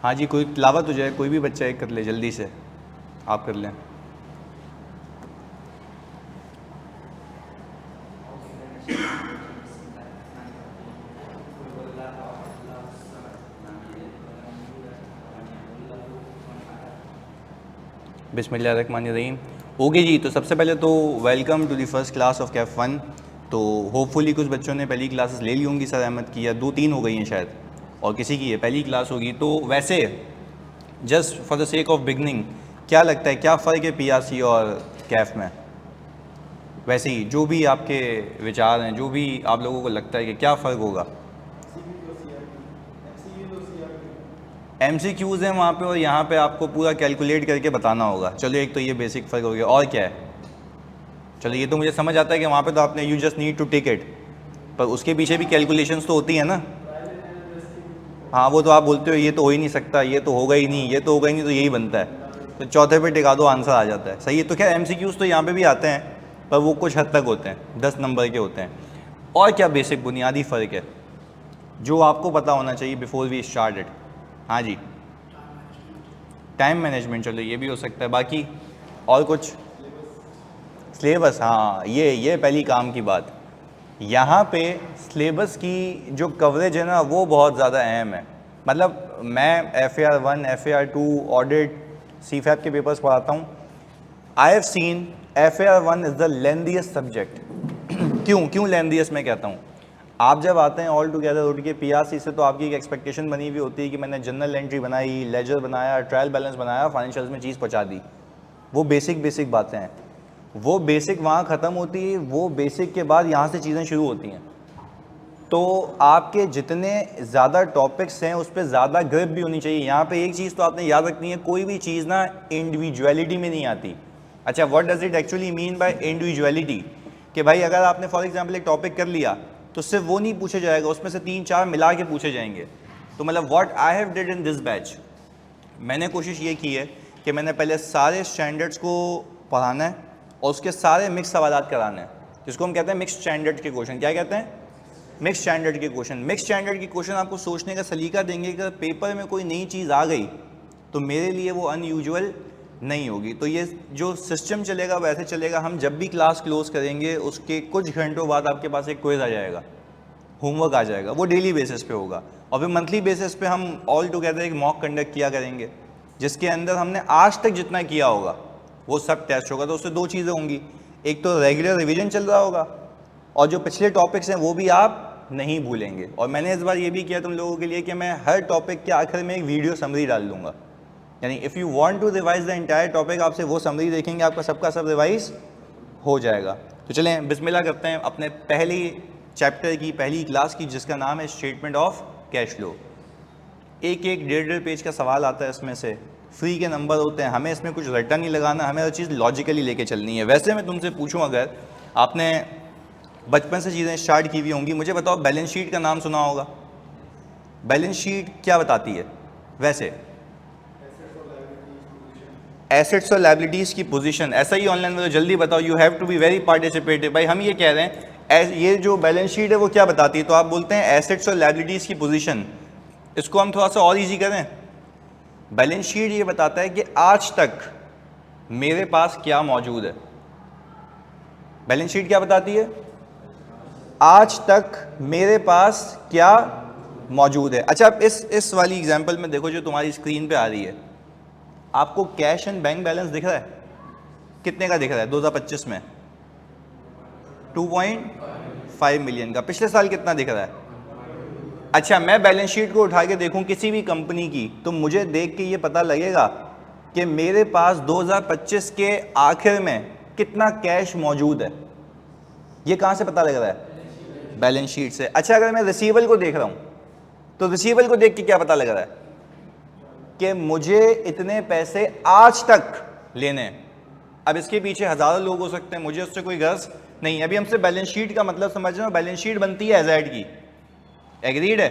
हाँ जी, कोई तिलावत हो जाए, कोई भी बच्चा एक कर ले जल्दी से, आप कर लें। बिस्मिल्लाहिर्रहमानिर्रहीम। ओके जी, तो सबसे पहले तो welcome to the first class of CAF 1। तो होपफुली कुछ बच्चों ने पहली क्लासेस ले ली होंगी सर अहमद की, या 2-3 हो गई हैं शायद, और किसी की ये पहली क्लास होगी। तो वैसे just for the sake of beginning, क्या लगता है क्या फ़र्क है पीआरसी और कैफ में? वैसे ही जो भी आपके विचार हैं, जो भी आप लोगों को लगता है कि क्या फ़र्क होगा। MCQs हैं वहाँ पे, और यहाँ पे आपको पूरा कैलकुलेट करके बताना होगा। चलो एक तो ये बेसिक फ़र्क हो गया, और क्या है? चलो ये तो मुझे समझ आता है कि वहाँ पे तो आपने you just need to take it, पर उसके पीछे भी कैलकुलेशंस तो होती है ना। हाँ, वो तो आप बोलते हो ये तो हो ही नहीं सकता, ये तो होगा ही नहीं, ये तो होगा ही नहीं, तो यही बनता है, तो चौथे पे टिका दो, आंसर आ जाता है। सही है। तो क्या MCQs तो यहाँ पे भी आते हैं, पर वो कुछ हद तक होते हैं, 10 नंबर के होते हैं। और क्या बेसिक बुनियादी फ़र्क है जो आपको पता होना चाहिए बिफोर वी स्टार्ट इट? हाँ जी, टाइम मैनेजमेंट, चलो ये भी हो सकता है। बाकी और कुछ? सिलेबस, हाँ ये पहली काम की बात। यहाँ पे सिलेबस की जो कवरेज है ना, वो बहुत ज़्यादा अहम है। मतलब मैं FAR1, FAR2, ऑडिट, CFAP के पेपर्स पढ़ाता हूँ। I have seen FAR1 is the lengthiest subject. क्यों लेंथीएस्ट मैं कहता हूँ? आप जब आते हैं ऑल टुगेदर उठ के PRC से, तो आपकी एक एक्सपेक्टेशन बनी हुई होती है कि मैंने जनरल एंट्री बनाई, लेजर बनाया, ट्रायल बैलेंस बनाया, फाइनेंशियल्स में चीज़ पहुँचा दी। वो बेसिक बातें हैं, वो बेसिक वहाँ ख़त्म होती है। वो बेसिक के बाद यहाँ से चीज़ें शुरू होती हैं। तो आपके जितने ज़्यादा टॉपिक्स हैं उस पर ज़्यादा ग्रिप भी होनी चाहिए। यहाँ पे एक चीज़ तो आपने याद रखनी है, कोई भी चीज़ ना इंडिविजुअलिटी में नहीं आती। अच्छा, what does it actually mean by individuality? कि भाई अगर आपने फॉर एग्जांपल एक टॉपिक कर लिया, तो सिर्फ वो नहीं पूछा जाएगा, उसमें से 3-4 मिला के पूछे जाएंगे। तो मतलब what I have did in this batch, मैंने कोशिश ये की है कि मैंने पहले सारे स्टैंडर्ड्स को पढ़ाना है और उसके सारे मिक्स सवालात कराने हैं, जिसको हम कहते हैं मिक्स स्टैंडर्ड के क्वेश्चन। क्या कहते हैं? मिक्स स्टैंडर्ड के क्वेश्चन। मिक्स स्टैंडर्ड के क्वेश्चन आपको सोचने का सलीका देंगे कि अगर पेपर में कोई नई चीज़ आ गई तो मेरे लिए वो अनयूजुअल नहीं होगी। तो ये जो सिस्टम चलेगा वैसे चलेगा। हम जब भी क्लास क्लोज करेंगे उसके कुछ घंटों बाद आपके पास एक क्विज आ जाएगा, होमवर्क आ जाएगा, वो डेली बेसिस पे होगा। और फिर मंथली बेसिस पे हम ऑल टुगेदर एक मॉक कंडक्ट किया करेंगे, जिसके अंदर हमने आज तक जितना किया होगा वो सब टेस्ट होगा। तो उससे दो चीज़ें होंगी, एक तो रेगुलर रिवीजन चल रहा होगा, और जो पिछले टॉपिक्स हैं वो भी आप नहीं भूलेंगे। और मैंने इस बार ये भी किया तुम लोगों के लिए कि मैं हर टॉपिक के आखिर में एक वीडियो समरी डाल दूंगा। यानी if you want to revise the entire topic, आपसे वो समरी देखेंगे, आपका सबका सब रिवाइज हो जाएगा। तो चलें बिस्मिल्लाह करते हैं अपने पहली चैप्टर की पहली क्लास की, जिसका नाम है स्टेटमेंट ऑफ कैश फ्लो। एक 1.5 पेज का सवाल आता है, इसमें से फ्री के नंबर होते हैं, हमें इसमें कुछ रट्टा नहीं लगाना, हमें हर चीज़ लॉजिकली लेके चलनी है। वैसे मैं तुमसे पूछूं, अगर आपने बचपन से चीज़ें स्टार्ट की हुई होंगी, मुझे बताओ बैलेंस शीट का नाम सुना होगा। बैलेंस शीट क्या बताती है वैसे? एसेट्स और लायबिलिटीज़ की पोजीशन। ऐसा ही ऑनलाइन में, तो जल्दी बताओ, you have to be very participative. भाई हम ये कह रहे हैं ये जो बैलेंस शीट है वो क्या बताती है, तो आप बोलते हैं एसेट्स और लायबिलिटीज़ की पोजीशन। इसको हम थोड़ा सा और इजी करें, बैलेंस शीट ये बताता है कि आज तक मेरे पास क्या मौजूद है। बैलेंस शीट क्या बताती है? आज तक मेरे पास क्या मौजूद है। अच्छा, अब इस वाली एग्जांपल में देखो जो तुम्हारी स्क्रीन पे आ रही है, आपको कैश एंड बैंक बैलेंस दिख रहा है? कितने का दिख रहा है 2025 में? 2.5 मिलियन का। पिछले साल कितना दिख रहा है? अच्छा, मैं बैलेंस शीट को उठा के देखूं किसी भी कंपनी की, तो मुझे देख के ये पता लगेगा कि मेरे पास 2025 के आखिर में कितना कैश मौजूद है। ये कहां से पता लग रहा है? बैलेंस शीट से। अच्छा, अगर मैं रिसीवेबल को देख रहा हूं, तो रिसीवेबल को देख के क्या पता लग रहा है? कि मुझे इतने पैसे आज तक लेने हैं। अब इसके पीछे हजारों लोग हो सकते हैं, मुझे उससे कोई गर्ज नहीं। अभी हमसे बैलेंस शीट का मतलब समझ रहे हो, बैलेंस शीट बनती है एजेड की। एग्रीड है?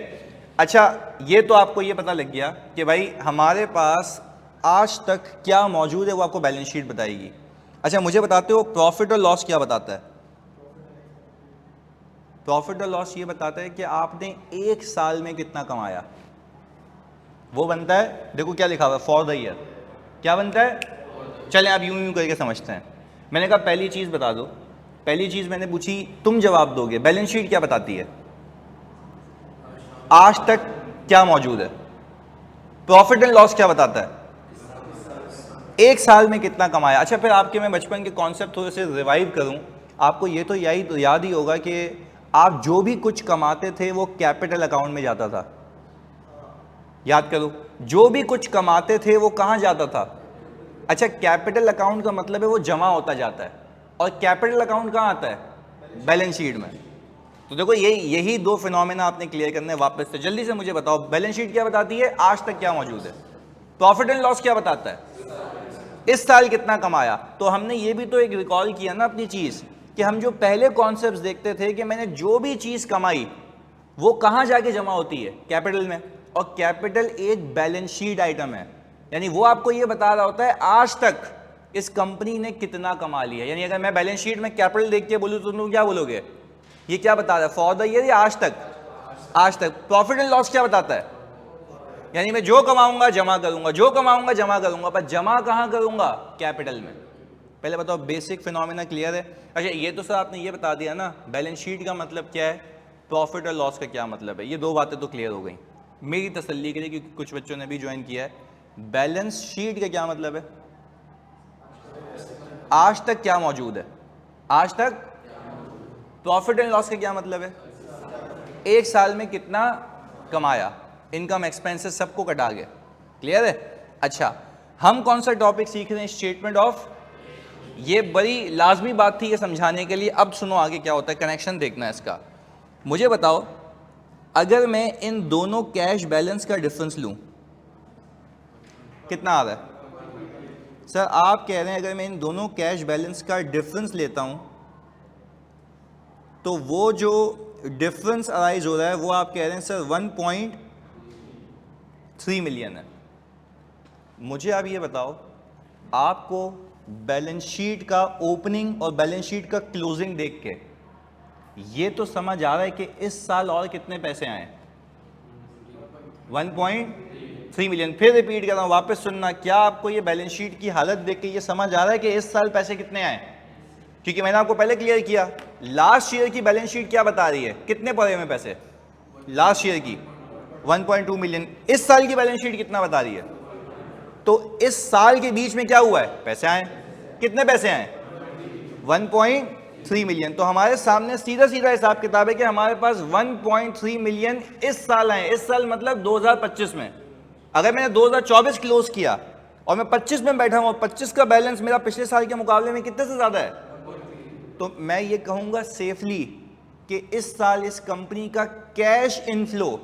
अच्छा, ये तो आपको ये पता लग गया कि भाई हमारे पास आज तक क्या मौजूद है, वो आपको बैलेंस शीट बताएगी। अच्छा, मुझे बताते हो प्रॉफिट और लॉस क्या बताता है? प्रॉफिट और लॉस ये बताता है कि आपने एक साल में कितना कमाया। वो बनता है, देखो क्या लिखा हुआ है, फॉर द ईयर। क्या बनता है? चलें आप यूं यूं करके समझते हैं। मैंने कहा पहली चीज़ बता दो, पहली चीज़ मैंने पूछी, तुम जवाब दोगे। बैलेंस शीट क्या बताती है? आज तक क्या मौजूद है। प्रॉफिट एंड लॉस क्या बताता है? एक साल में कितना कमाया। अच्छा, फिर आपके मैं बचपन के कॉन्सेप्ट थोड़े से रिवाइव करूं, आपको ये तो याद ही होगा कि आप जो भी कुछ कमाते थे वो कैपिटल अकाउंट में जाता था। याद करो, जो भी कुछ कमाते थे वो कहां जाता था? अच्छा, कैपिटल अकाउंट का मतलब है वो जमा होता जाता है, और कैपिटल अकाउंट कहां आता है? बैलेंस शीट में। तो देखो यही दो फिनोमेना आपने क्लियर करने वापस से। जल्दी से मुझे बताओ, बैलेंस शीट क्या बताती है? आज तक क्या मौजूद है। प्रॉफिट एंड लॉस क्या बताता है? इस साल कितना कमाया। तो हमने ये भी तो एक रिकॉल किया ना अपनी चीज, कि हम जो पहले कॉन्सेप्ट्स देखते थे कि मैंने जो भी चीज कमाई वो कहां जाके जमा होती है? कैपिटल में। और कैपिटल एक बैलेंस शीट आइटम है, यानी वो आपको ये बता रहा होता है आज तक इस कंपनी ने कितना कमा लिया। यानी अगर मैं बैलेंस शीट में कैपिटल देख के बोलूं तो तुम क्या बोलोगे? ये क्या बता रहा है? फॉर द ईयर या आज तक? आज तक। प्रॉफिट एंड लॉस क्या बताता है? यानी मैं जो कमाऊंगा जमा करूंगा, जो कमाऊंगा जमा करूंगा, पर जमा कहां करूंगा? कैपिटल में। पहले बताओ बेसिक फिनोमेना क्लियर है? अच्छा, ये तो सर आपने ये बता दिया ना बैलेंस शीट का मतलब क्या है, प्रॉफिट और लॉस का क्या मतलब है। ये दो बातें तो क्लियर हो गई मेरी तसल्ली के लिए, क्योंकि कुछ बच्चों ने भी ज्वाइन किया है। बैलेंस शीट का क्या मतलब है? आज तक क्या मौजूद है। आज तक। प्रॉफिट एंड लॉस का क्या मतलब है? एक साल में कितना कमाया, इनकम एक्सपेंसेस सबको कटा गया। क्लियर है? अच्छा, हम कौन सा टॉपिक सीख रहे हैं? Statement of. ये बड़ी लाजमी बात थी ये समझाने के लिए। अब सुनो आगे क्या होता है, कनेक्शन देखना है इसका। मुझे बताओ, अगर मैं इन दोनों कैश बैलेंस का डिफरेंस लूं, कितना आ रहा है? सर आप कह रहे हैं अगर मैं इन दोनों कैश बैलेंस का डिफरेंस लेता हूं तो वो जो डिफरेंस अराइज हो रहा है वो आप कह रहे हैं सर 1.3 मिलियन है। मुझे आप ये बताओ, आपको बैलेंस शीट का ओपनिंग और बैलेंस शीट का क्लोजिंग देख के ये तो समझ आ रहा है कि इस साल और कितने पैसे आए? 1.3 मिलियन। फिर रिपीट कर रहा हूं, वापस सुनना। क्या आपको ये बैलेंस शीट की हालत देख के ये समझ आ रहा है कि इस साल पैसे कितने आए? क्योंकि मैंने आपको पहले क्लियर किया, लास्ट ईयर की बैलेंस शीट क्या बता रही है, कितने पड़े में पैसे लास्ट ईयर की? 1.2 मिलियन। इस साल की बैलेंस शीट कितना बता रही है? तो इस साल के बीच में क्या हुआ है? पैसे आए। कितने पैसे आए? 1.3 मिलियन। तो हमारे सामने सीधा सीधा हिसाब किताब है कि हमारे पास 1.3 मिलियन इस साल आए। इस साल मतलब 2025 में। अगर मैंने 2024 क्लोज किया और मैं 25 में बैठा हूं और 25 का बैलेंस मेरा पिछले साल के मुकाबले में कितने से ज्यादा है, तो मैं ये कहूंगा सेफली कि इस साल इस कंपनी का कैश इनफ्लो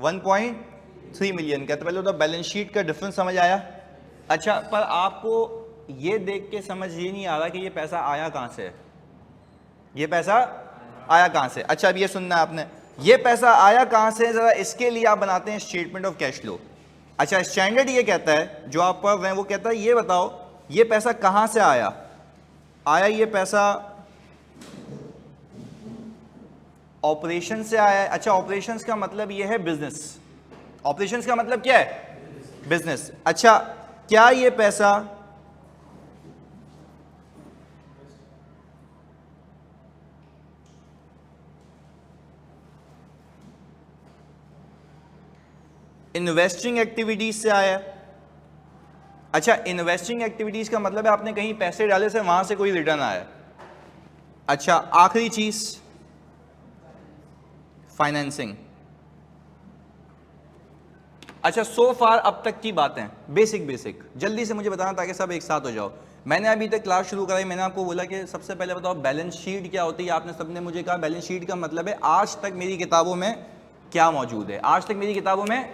1.3 मिलियन का। तो पहले तो बैलेंस शीट का डिफरेंस समझ आया। अच्छा, पर आपको ये देख के समझ ये नहीं आ रहा कि ये पैसा आया कहां से है। ये पैसा आया कहां से? अच्छा, अब ये सुनना आपने, ये पैसा आया कहां से, जरा इसके लिए आप बनाते हैं स्टेटमेंट ऑफ कैश फ्लो। अच्छा, स्टैंडर्ड ये कहता है, जो आप पढ़ रहे हैं वो कहता है, ये बताओ ये पैसा कहां से आया। ये पैसा ऑपरेशन से आया है। अच्छा, ऑपरेशंस का मतलब ये है बिजनेस। ऑपरेशंस का मतलब क्या है? बिजनेस। अच्छा, क्या ये पैसा इन्वेस्टिंग एक्टिविटीज से आया है? अच्छा, इन्वेस्टिंग एक्टिविटीज का मतलब है आपने कहीं पैसे डाले से वहां से कोई रिटर्न आया। अच्छा, आखिरी चीज फाइनेंसिंग। अच्छा, सो फार अब तक की बातें बेसिक जल्दी से मुझे बताना ताकि सब एक साथ हो जाओ। मैंने अभी तक क्लास शुरू कराई, मैंने आपको बोला कि सबसे पहले बताओ बैलेंस शीट क्या होती है। आपने सबने मुझे कहा बैलेंस शीट का मतलब है आज तक मेरी किताबों में क्या मौजूद है। आज तक मेरी किताबों में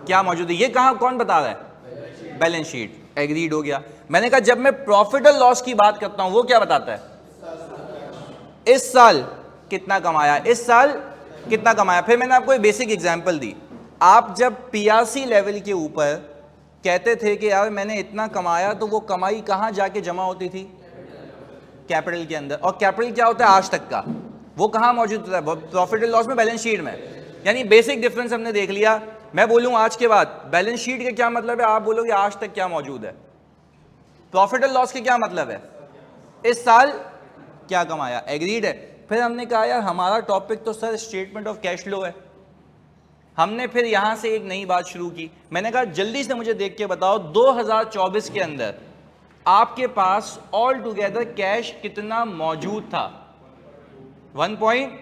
क्या मौजूद है, ये कहां कौन बता रहा है? Balance sheet. एग्रीड हो गया। मैंने कहा जब मैं प्रॉफिट और लॉस की बात करता हूं वो क्या बताता है? इस साल कितना कमाया, इस साल कितना कमाया। फिर मैंने आपको एक बेसिक एग्जांपल दी। आप जब पीआरसी लेवल के ऊपर कहते थे कि यार मैंने इतना कमाया, तो वो कमाई कहां जाके जमा होती थी? कैपिटल के अंदर। और कैपिटल क्या होता है आज तक का, वो कहां मौजूद होता है? प्रॉफिट एंड लॉस में, बैलेंस शीट में। यानी बेसिक डिफरेंस हमने देख लिया। मैं बोलूँ आज के बाद बैलेंस शीट का क्या मतलब है, आप बोलोगे आज तक क्या मौजूद है। प्रॉफिट एंड लॉस के क्या मतलब है, इस साल क्या कमाया। एग्रीड है। फिर हमने कहा यार हमारा टॉपिक तो sir statement of cash flow है। हमने फिर यहां से एक नई बात शुरू की। मैंने कहा जल्दी से मुझे देख के बताओ 2024 के अंदर आपके पास ऑल टुगेदर कैश कितना मौजूद था। 1 पॉइंट,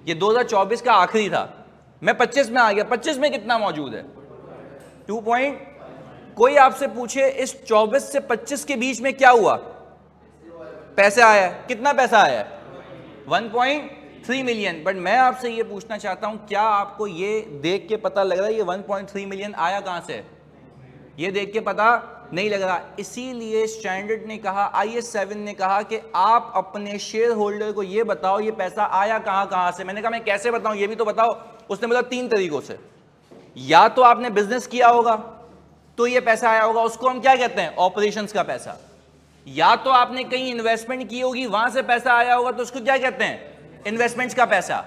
ये 2024 का आखिरी था, मैं 25 में आ गया, 25 में कितना मौजूद है 2 पॉइंट। कोई आपसे पूछे इस 24 से 25 के बीच में क्या हुआ, पैसे आया है, कितना पैसा आया है 1.3 मिलियन। बट मैं आपसे ये पूछना चाहता हूं क्या आपको ये देख के पता लग रहा है ये 1.3 मिलियन आया कहां से, ये देख के पता नहीं लग रहा। इसीलिए स्टैंडर्ड ने कहा, IAS 7 ने कहा कि आप अपने शेयर होल्डर को ये बताओ ये पैसा आया कहां से। मैंने कहा मैं कैसे बताऊं, ये भी तो बताओ। उसने बोला 3 तरीकों से। या तो आपने बिजनेस किया होगा तो ये पैसा आया होगा, उसको हम क्या कहते हैं ऑपरेशंस का पैसा। या तो आपने कहीं इन्वेस्टमेंट की होगी वहां से पैसा आया होगा तो उसको क्या कहते हैं इन्वेस्टमेंट्स का पैसा।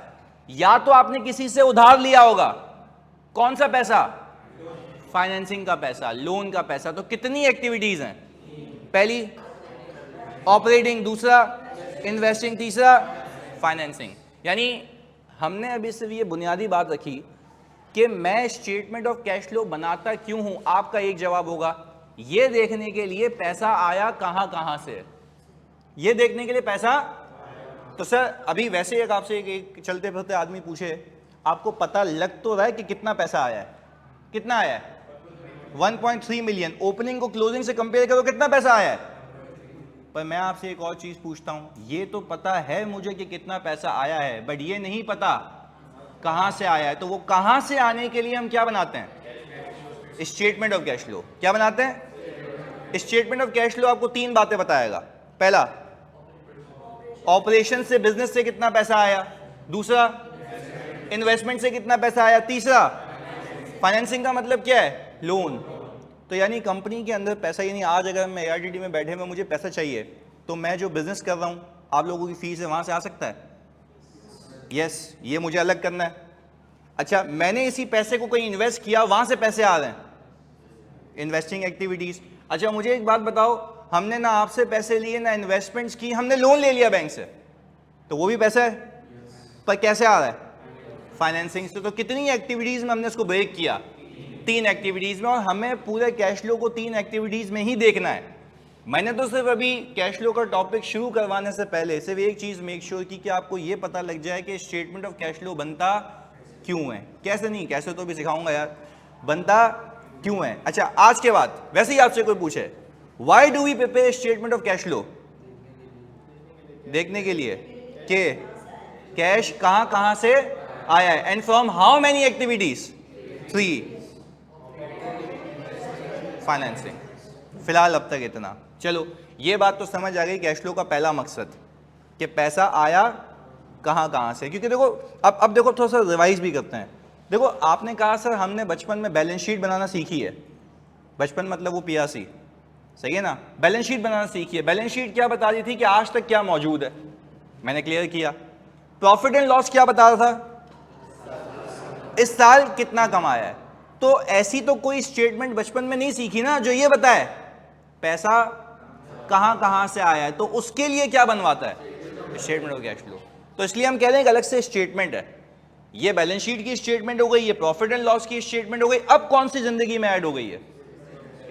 या तो आपने किसी से उधार लिया होगा, कौन सा पैसा, फाइनेंसिंग का पैसा, लोन का पैसा। तो कितनी एक्टिविटीज हैं, पहली ऑपरेटिंग, दूसरा इन्वेस्टिंग, तीसरा फाइनेंसिंग। यानी हमने अभी सिर्फ ये बुनियादी बात रखी कि मैं स्टेटमेंट ऑफ कैश फ्लो बनाता क्यों हूं। आपका एक जवाब होगा ये देखने के लिए पैसा आया कहां से, ये देखने के लिए पैसा। तो सर अभी वैसे एक आपसे एक चलते फिरते आदमी पूछे आपको पता लग तो रहा है कि कितना पैसा आया है, कितना आया है 1.3 मिलियन। ओपनिंग को क्लोजिंग से कंपेयर करो कितना पैसा आया है। पर मैं आपसे एक और चीज पूछता हूं, ये तो पता है मुझे कि कितना पैसा आया है, बट ये नहीं पता कहां से आया है। तो वो कहां से आने के लिए हम क्या बनाते हैं, स्टेटमेंट ऑफ कैश फ्लो। क्या बनाते हैं, स्टेटमेंट ऑफ कैश फ्लो आपको 3 बातें बताएगा। पहला ऑपरेशन से बिजनेस से कितना पैसा आया, दूसरा इन्वेस्टमेंट से कितना पैसा आया, तीसरा फाइनेंसिंग का मतलब क्या है लोन। तो यानी कंपनी के अंदर पैसा, यानी आज अगर मैं ARTD में बैठे में मुझे पैसा चाहिए तो मैं जो बिजनेस कर रहा हूं आप लोगों की फीस है वहां से आ सकता है, यस ये मुझे अलग करना है। अच्छा मैंने इसी पैसे को कहीं इन्वेस्ट किया वहां से पैसे आ रहे हैं, इन्वेस्टिंग एक्टिविटीज। अच्छा मुझे एक बात बताओ, हमने ना आपसे पैसे लिए ना इन्वेस्टमेंट्स की, हमने लोन ले लिया बैंक से तो वो भी पैसा है, पर कैसे आ रहा है फाइनेंसिंग से। तो कितनी एक्टिविटीज में हमने इसको ब्रेक किया, 3 एक्टिविटीज में। और हमें पूरे कैश फ्लो को 3 एक्टिविटीज में ही देखना है। मैंने तो सिर्फ अभी कैश फ्लो का टॉपिक शुरू करवाने से पहले सिर्फ एक चीज मेक श्योर की कि आपको ये पता लग जाए कि स्टेटमेंट ऑफ कैश फ्लो बनता क्यों है। कैसे नहीं, कैसे तो भी सिखाऊंगा यार, बनता क्यों है। अच्छा आज के बाद वैसे ही आपसे कोई पूछे why do we prepare statement of cash flow, देखने के लिए कि कैश कहां से आया है and from how many activities, 3 financing. फिलहाल अब तक इतना। चलो ये बात तो समझ आ गई कैश फ्लो का पहला मकसद कि पैसा आया कहां से। क्योंकि देखो अब देखो थोड़ा सा रिवाइज भी करते हैं। देखो आपने कहा सर हमने बचपन में बैलेंस शीट बनाना सीखी है, बचपन मतलब वो PRC, सही है ना, बैलेंस शीट बनाना सीखी है। बैलेंस शीट क्या बता रही थी कि आज तक क्या मौजूद है, मैंने क्लियर किया। प्रॉफिट एंड लॉस क्या बता रहा था, इस साल कितना कमाया है। तो ऐसी तो कोई स्टेटमेंट बचपन में नहीं सीखी ना जो ये बताए पैसा कहां से आया है। तो उसके लिए क्या बनवाता है स्टेटमेंट ऑफ कैश फ्लो। तो इसलिए हम कह रहे हैं कि अलग से स्टेटमेंट है। ये बैलेंस शीट की स्टेटमेंट हो गई, ये प्रॉफिट एंड लॉस की स्टेटमेंट हो गई। अब कौन सी जिंदगी में ऐड हो गई है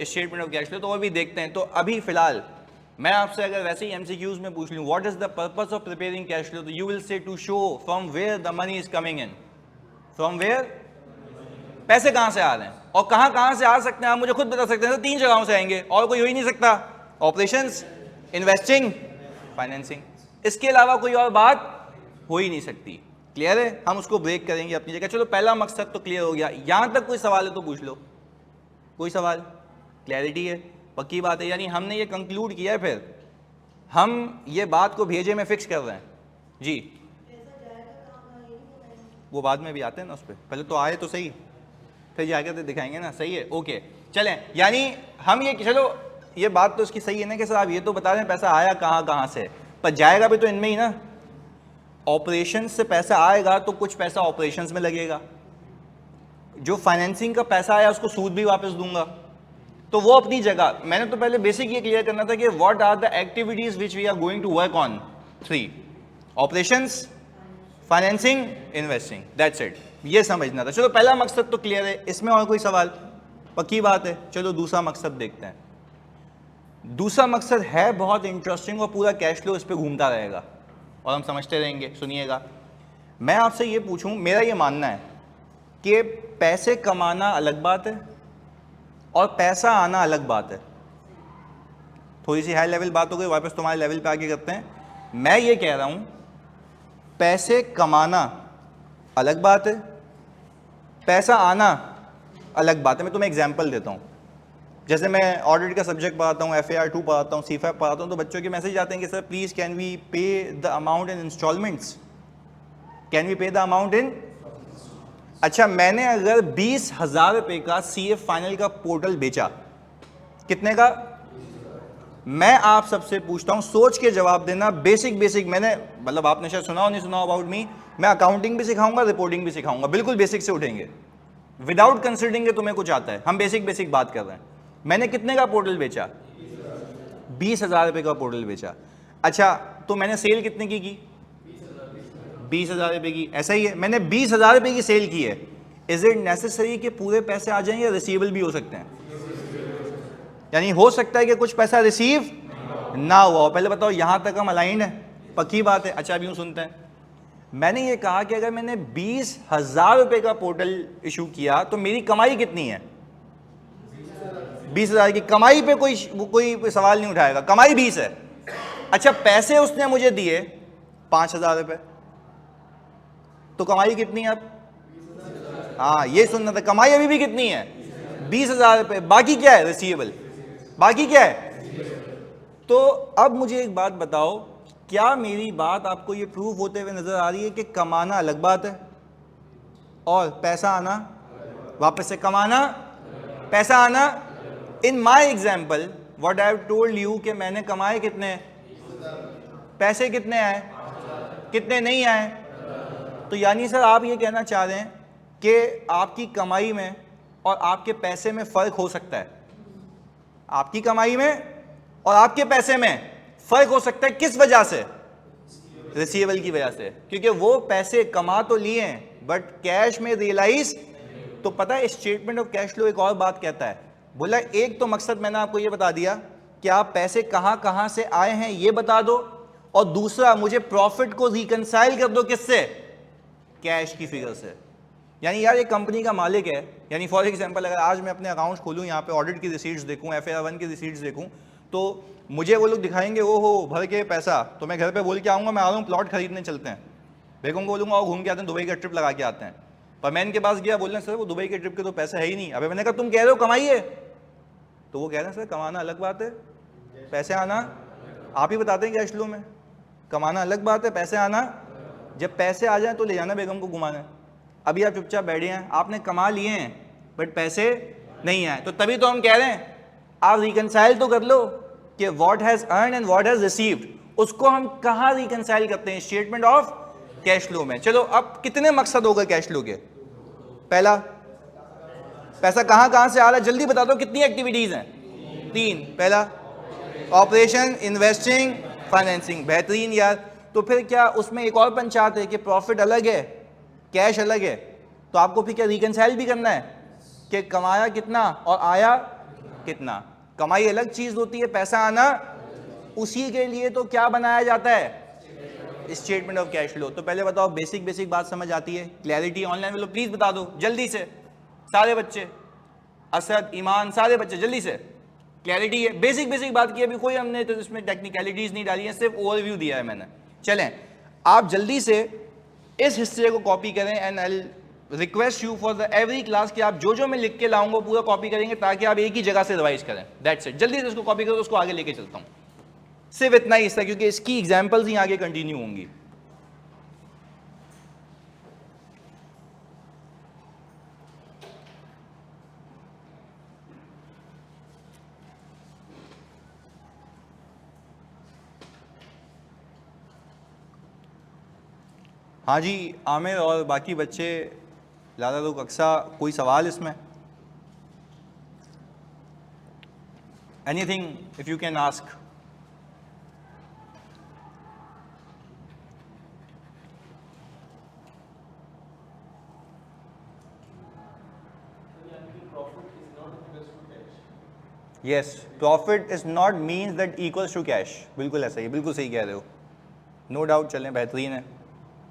स्टेटमेंट ऑफ कैश फ्लो, तो वो भी देखते हैं। तो अभी फिलहाल मैं आपसे अगर वैसे ही MCQs में पूछ लूं what is the purpose of preparing cash flow, तो you will say to show from where the money is coming in, from where पैसे कहां से आ रहे हैं और कहां से आ सकते हैं। आप मुझे खुद बता सकते हैं तो 3 जगहों से आएंगे और कोई हो ही नहीं सकता, ऑपरेशंस, इन्वेस्टिंग, फाइनेंसिंग। इसके अलावा कोई और बात हो ही नहीं सकती। क्लियर है, हम उसको ब्रेक करेंगे अपनी जगह। चलो पहला मकसद तो क्लियर हो गया। यहां तक कोई सवाल है तो पूछ लो, कोई सवाल, क्लैरिटी है, पक्की बात है। यानी हमने ये कंक्लूड किया है, फिर हम ये बात को भेजे में फिक्स कर रहे हैं जी। वो बाद में भी आते हैं ना उस पर, पहले तो आए तो सही, फिर जाकर तो दिखाएंगे ना, सही है ओके। चलें यानी हम ये, चलो ये बात तो इसकी सही है ना कि सर आप ये तो बता रहे हैं पैसा आया कहां से, पर जाएगा भी तो इनमें ही ना। ऑपरेशन से पैसा आएगा तो कुछ पैसा ऑपरेशंस में लगेगा, जो फाइनेंसिंग का पैसा आया उसको सूद भी वापस दूंगा, तो वो अपनी जगह। मैंने तो पहले बेसिक ये क्लियर करना था कि what are the activities which we are going to work on. 3 operations, financing, investing, that's it, ये समझना था। चलो पहला मकसद तो क्लियर है, इसमें और कोई सवाल? पक्की बात है। चलो दूसरा मकसद देखते हैं। दूसरा मकसद है बहुत इंटरेस्टिंग और पूरा कैश फ्लो इस पे घूमता रहेगा और हम समझते रहेंगे। सुनिएगा, मैं आपसे ये पूछूं, मेरा ये मानना है कि पैसे कमाना अलग बात है और पैसा आना अलग बात है। थोड़ी सी हाई लेवल बात हो गई, वापस तुम्हारे लेवल पे आगे करते हैं। मैं ये कह रहा हूं पैसे कमाना अलग बात है, पैसा आना अलग बात है। मैं तुम्हें एग्जांपल देता हूं। जैसे मैं ऑडिट का सब्जेक्ट पढ़ाता हूं, FAR 2 पढ़ाता हूं, CFAP पढ़ाता हूं, तो बच्चों के मैसेज आते हैं कि sir please can we pay the amount in instalments, can we pay the amount in. अच्छा, मैंने अगर 20,000 रुपए का CF फाइनल का पोर्टल बेचा, कितने का? मैं आप सबसे पूछता हूं, सोच के जवाब देना। बेसिक मैंने, मतलब आपने शायद सुना हो नहीं सुना अबाउट मी, मैं अकाउंटिंग भी सिखाऊंगा, रिपोर्टिंग भी सिखाऊंगा, बिल्कुल बेसिक से उठेंगे, विदाउट कंसिडरिंग कि तुम्हें कुछ आता है। हम बेसिक बात कर रहे हैं। मैंने कितने का पोर्टल बेचा? 20,000 रुपए का पोर्टल बेचा। अच्छा, तो मैंने सेल कितने की? 20,000 रुपए की। ऐसा ही है, मैंने 20,000 रुपए की सेल की है। इज इट नेसेसरी कि पूरे पैसे आ जाएं या रिसीवेबल भी हो सकते हैं? यानी हो सकता है कि कुछ पैसा रिसीव ना हुआ हो। पहले बताओ, यहां तक हम अलाइंड है? पक्की बात है। अच्छा, अभी यूं सुनते हैं। मैंने ये कहा कि अगर मैंने 20,000 रुपए का पोर्टल इशू किया तो मेरी कमाई कितनी है? 20,000 की कमाई पे कोई सवाल नहीं उठाएगा, कमाई 20 है। अच्छा, पैसे उसने मुझे दिए 5,000 रुपए, तो कमाई कितनी है अब? हाँ, ये सुनना था, कमाई अभी भी कितनी है? 20,000 रुपए। बाकी क्या है? रिसीवेबल। बाकी क्या है? तो अब मुझे एक बात बताओ, क्या मेरी बात आपको ये प्रूव होते हुए नजर आ रही है कि कमाना अलग बात है और पैसा आना, वापस से कमाना, पैसा आना? In my example what I have told you कि मैंने कमाए कितने, पैसे कितने आए, कितने नहीं आए। तो यानी सर आप ये कहना चाह रहे हैं कि आपकी कमाई में और आपके पैसे में फर्क हो सकता है? आपकी कमाई में और आपके पैसे में फर्क हो सकता है। किस वजह से? रिसीवेबल की वजह से, क्योंकि वो पैसे कमा तो लिए हैं बट कैश में रियलाइज। तो पता है स्टेटमेंट ऑफ कैश फ्लो एक और बात कहता है, बोला एक तो मकसद मैंने आपको ये बता दिया कि आप पैसे कहां कहां से आए हैं ये बता दो, और दूसरा मुझे प्रॉफिट को रिकंसाइल कर दो, किससे? कैश की फिगर से। यानी यार ये कंपनी का मालिक है, यानी फॉर एग्जांपल अगर आज मैं अपने अकाउंट्स खोलूं, यहाँ पे ऑडिट की रिसीट्स देखूं, FAR 1 की रिसीट्स देखूं, तो मुझे वो लोग दिखाएंगे वो हो भर के पैसा, तो मैं घर पे बोल के आऊँगा मैं आ रहा हूँ प्लॉट खरीदने चलते हैं, बेगम को बोलूँगा और घूम के आते हैं, दुबई का ट्रिप लगा के आते हैं। पर मैं इनके पास गया, बोल रहे हैं सर वो दुबई के ट्रिप के तो पैसे है ही नहीं। अबे मैंने कहा तुम कह रहे हो कमाइए, तो वो कह रहे हैं सर कमाना अलग बात है, पैसे आना आप ही बताते हैं कैश फ्लो में, कमाना अलग बात है, पैसे आना, जब पैसे आ जाए तो ले जाना बेगम को घुमाना। अभी आप चुपचाप बैठे हैं, आपने कमा लिए हैं बट पैसे नहीं आए, तो तभी तो हम कह रहे हैं आप रिकंसाइल तो कर लो कि what has earn and what has received, उसको हम कहां रिकंसाइल करते हैं? स्टेटमेंट ऑफ कैश फ्लो में। चलो अब कितने मकसद होगा कैश फ्लो के? पहला, पैसा कहां कहां से आ रहा है, जल्दी बता दो कितनी एक्टिविटीज हैं? 3। पहला ऑपरेशन, इन्वेस्टिंग, फाइनेंसिंग। बेहतरीन यार। तो फिर क्या उसमें एक और पंचायत है कि प्रॉफिट अलग है, कैश अलग है, तो आपको फिर क्या रिकंसाइल भी करना है कि कमाया कितना और आया कितना? कमाई अलग चीज होती है, पैसा आना, उसी के लिए तो क्या बनाया जाता है? Statement of cash flow. तो पहले बताओ बेसिक बात समझ आती है? क्लैरिटी ऑनलाइन वालों प्लीज बता दो जल्दी से, सारे बच्चे, असद, ईमान, सारे बच्चे जल्दी से। क्लैरिटी है? बेसिक बात की, अभी कोई हमने तो इसमें टेक्निकलिटीज नहीं डाली है, सिर्फ ओवरव्यू दिया है मैंने। चलें आप जल्दी से इस हिस्से को कॉपी करें and I request you for the every class कि आप जो जो मैं लिख के लाऊंगा पूरा कॉपी करेंगे ताकि आप एक ही जगह से रिवाइज करें। That's it. जल्दी से इसको कॉपी करो, उसको आगे लेके चलता हूं। सिर्फ इतना ही हिस्सा, क्योंकि इसकी एग्जांपल्स ही आगे कंटिन्यू होंगी। हाँ जी, आमिर और बाकी बच्चे ज़्यादा तो कक्षा कोई सवाल इसमें? Anything if you can ask. Yes, profit is not means that equals to cash. बिल्कुल ऐसा ही, बिल्कुल सही कह रहे हो, नो डाउट। चलें, बेहतरीन है,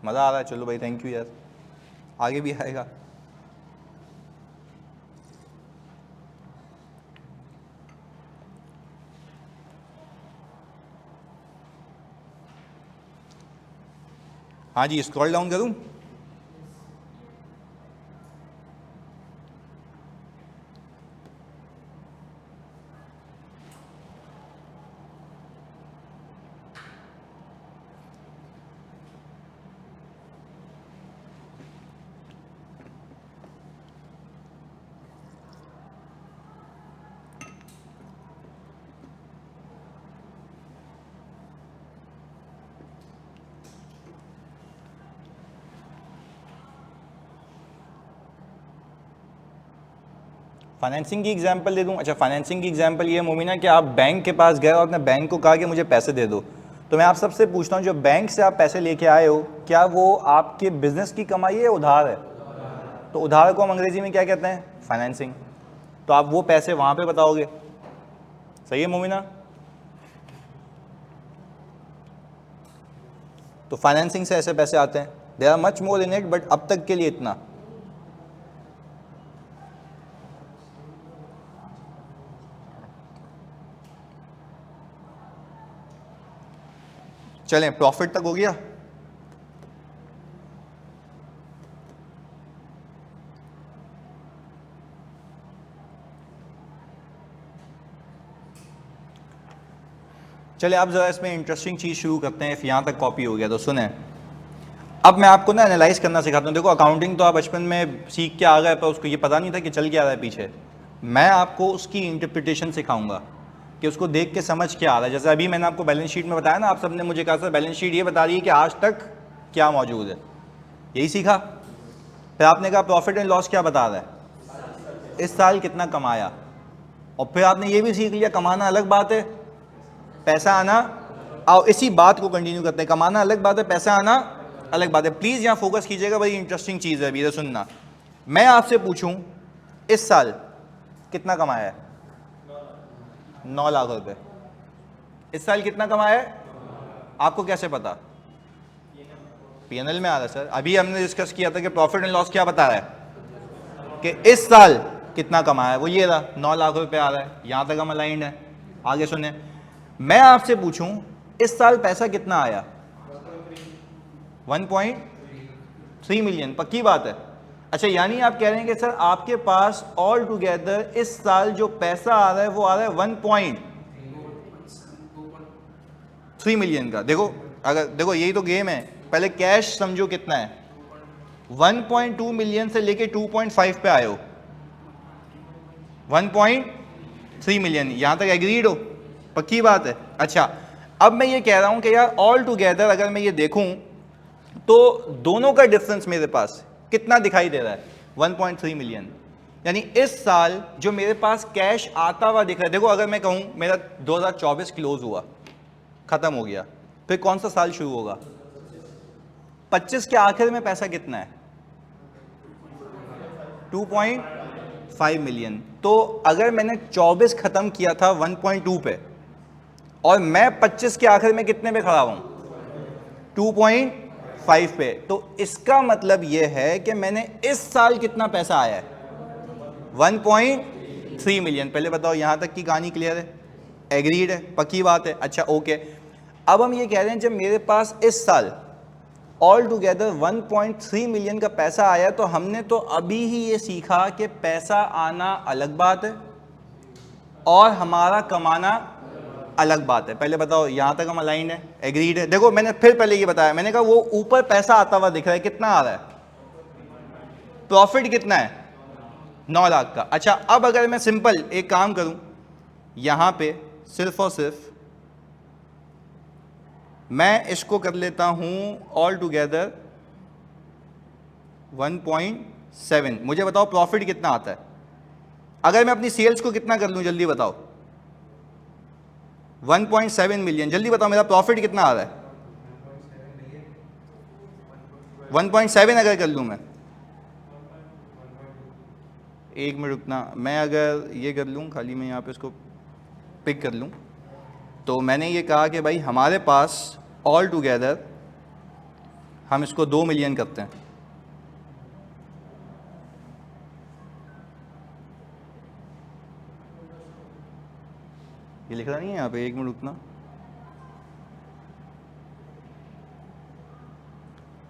मज़ा आ रहा है। चलो भाई, थैंक यू यार, आगे भी आएगा। हाँ जी, स्क्रॉल डाउन करूँ? फाइनेंसिंग की एग्जांपल दे दूं? अच्छा, फाइनेंसिंग की एग्जांपल ये मोमिना कि आप बैंक के पास गए और अपने बैंक को कहा कि मुझे पैसे दे दो। तो मैं आप सबसे पूछता हूँ, जो बैंक से आप पैसे लेके आए हो, क्या वो आपके बिजनेस की कमाई है या उधार है? तो उधार को हम अंग्रेजी में क्या कहते हैं? फाइनेंसिंग। तो आप वो पैसे वहाँ पे बताओगे, सही है मोमिना? तो फाइनेंसिंग से ऐसे पैसे आते हैं। There are much more in it, but अब तक के लिए इतना। चलें, प्रॉफिट तक हो गया। चले, आप ज़रा इसमें इंटरेस्टिंग चीज़ शुरू करते हैं। यहाँ तक कॉपी हो गया तो सुने, अब मैं आपको ना एनालाइज करना सिखाता हूँ। देखो, अकाउंटिंग तो आप बचपन में सीख के आ गए, पर उसको ये पता नहीं था कि चल क्या रहा है पीछे। मैं आपको उसकी इंटरप्रिटेशन सिखाऊंगा कि उसको देख के समझ क्या आ रहा है। जैसे अभी मैंने आपको बैलेंस शीट में बताया ना, आप सबने मुझे कहा सर बैलेंस शीट ये बता रही है कि आज तक क्या मौजूद है, यही सीखा। फिर आपने कहा प्रॉफिट एंड लॉस क्या बता रहा है, इस साल कितना कमाया। और फिर आपने ये भी सीख लिया कमाना अलग बात है, पैसा आना। आओ इसी बात को कंटिन्यू करते हैं, कमाना अलग बात है, पैसा आना अलग बात है। प्लीज़ यहाँ फोकस कीजिएगा, बड़ी इंटरेस्टिंग चीज़ है अभी, इधर सुनना। मैं आपसे पूछूं इस साल कितना कमाया है? 9 लाख रुपए। इस साल कितना कमाया है? आपको कैसे पता? पीएनएल में आ रहा है सर। अभी हमने डिस्कस किया था कि प्रॉफिट एंड लॉस क्या बता रहा है कि इस साल कितना कमाया है, वो ये रहा 9 लाख रुपए आ रहा है। यहां तक हम अलाइंड है। आगे सुने, मैं आपसे पूछूं इस साल पैसा कितना आया? 1.3 मिलियन। पक्की बात है? अच्छा, यानी आप कह रहे हैं कि सर आपके पास ऑल टुगेदर इस साल जो पैसा आ रहा है वो आ रहा है 1.3 मिलियन का। देखो, अगर देखो यही तो गेम है। पहले कैश समझो कितना है, 1.2 मिलियन से लेके 2.5 पे आए हो, 1.3 मिलियन। यहां तक एग्रीड हो? पक्की बात है? अच्छा, अब मैं ये कह रहा हूं कि यार ऑल टुगेदर अगर मैं ये देखूं तो दोनों का डिफरेंस मेरे पास कितना दिखाई दे रहा है? 1.3 मिलियन। यानी इस साल जो मेरे पास कैश आता हुआ दिख रहा है, देखो अगर मैं कहूं मेरा 2024 क्लोज हुआ, खत्म हो गया, फिर कौन सा साल शुरू होगा? 25 के आखिर में पैसा कितना है? 2.5 मिलियन। तो अगर मैंने 24 खत्म किया था 1.2 पे और मैं 25 के आखिर में कितने पे खड़ा हूं? 2.5 पे। तो इसका मतलब यह है कि मैंने इस साल कितना पैसा आया है? 1.3 मिलियन। पहले बताओ, यहां तक की कहानी क्लियर है? एग्रीड है? पक्की बात है? अच्छा ओके। अब हम ये कह रहे हैं जब मेरे पास इस साल ऑल टुगेदर 1.3 मिलियन का पैसा आया, तो हमने तो अभी ही ये सीखा कि पैसा आना अलग बात है और हमारा कमाना अलग बात है। पहले बताओ, यहां तक हम अलाइंड है? एग्रीड है? देखो मैंने फिर पहले ये बताया, मैंने कहा वो ऊपर पैसा आता हुआ दिख रहा है, कितना आ रहा है? प्रॉफिट कितना है? 9 लाख का। अच्छा, अब अगर मैं सिंपल एक काम करूं, यहां पे सिर्फ और सिर्फ मैं इसको कर लेता हूं ऑल टुगेदर 7। मुझे बताओ प्रॉफिट कितना आता है? अगर मैं अपनी सेल्स को कितना कर लूं, जल्दी बताओ। 1.7 मिलियन। जल्दी बताओ मेरा प्रॉफिट कितना आ रहा है? 1.7 अगर कर लूं मैं, एक मिनट रुकना, मैं अगर ये कर लूं, खाली मैं यहाँ पे इसको पिक कर लूं, तो मैंने ये कहा कि भाई हमारे पास ऑल टुगेदर हम इसको 2 मिलियन करते हैं। ये लिख रहा नहीं है यहाँ पे, एक मिनट रुकना,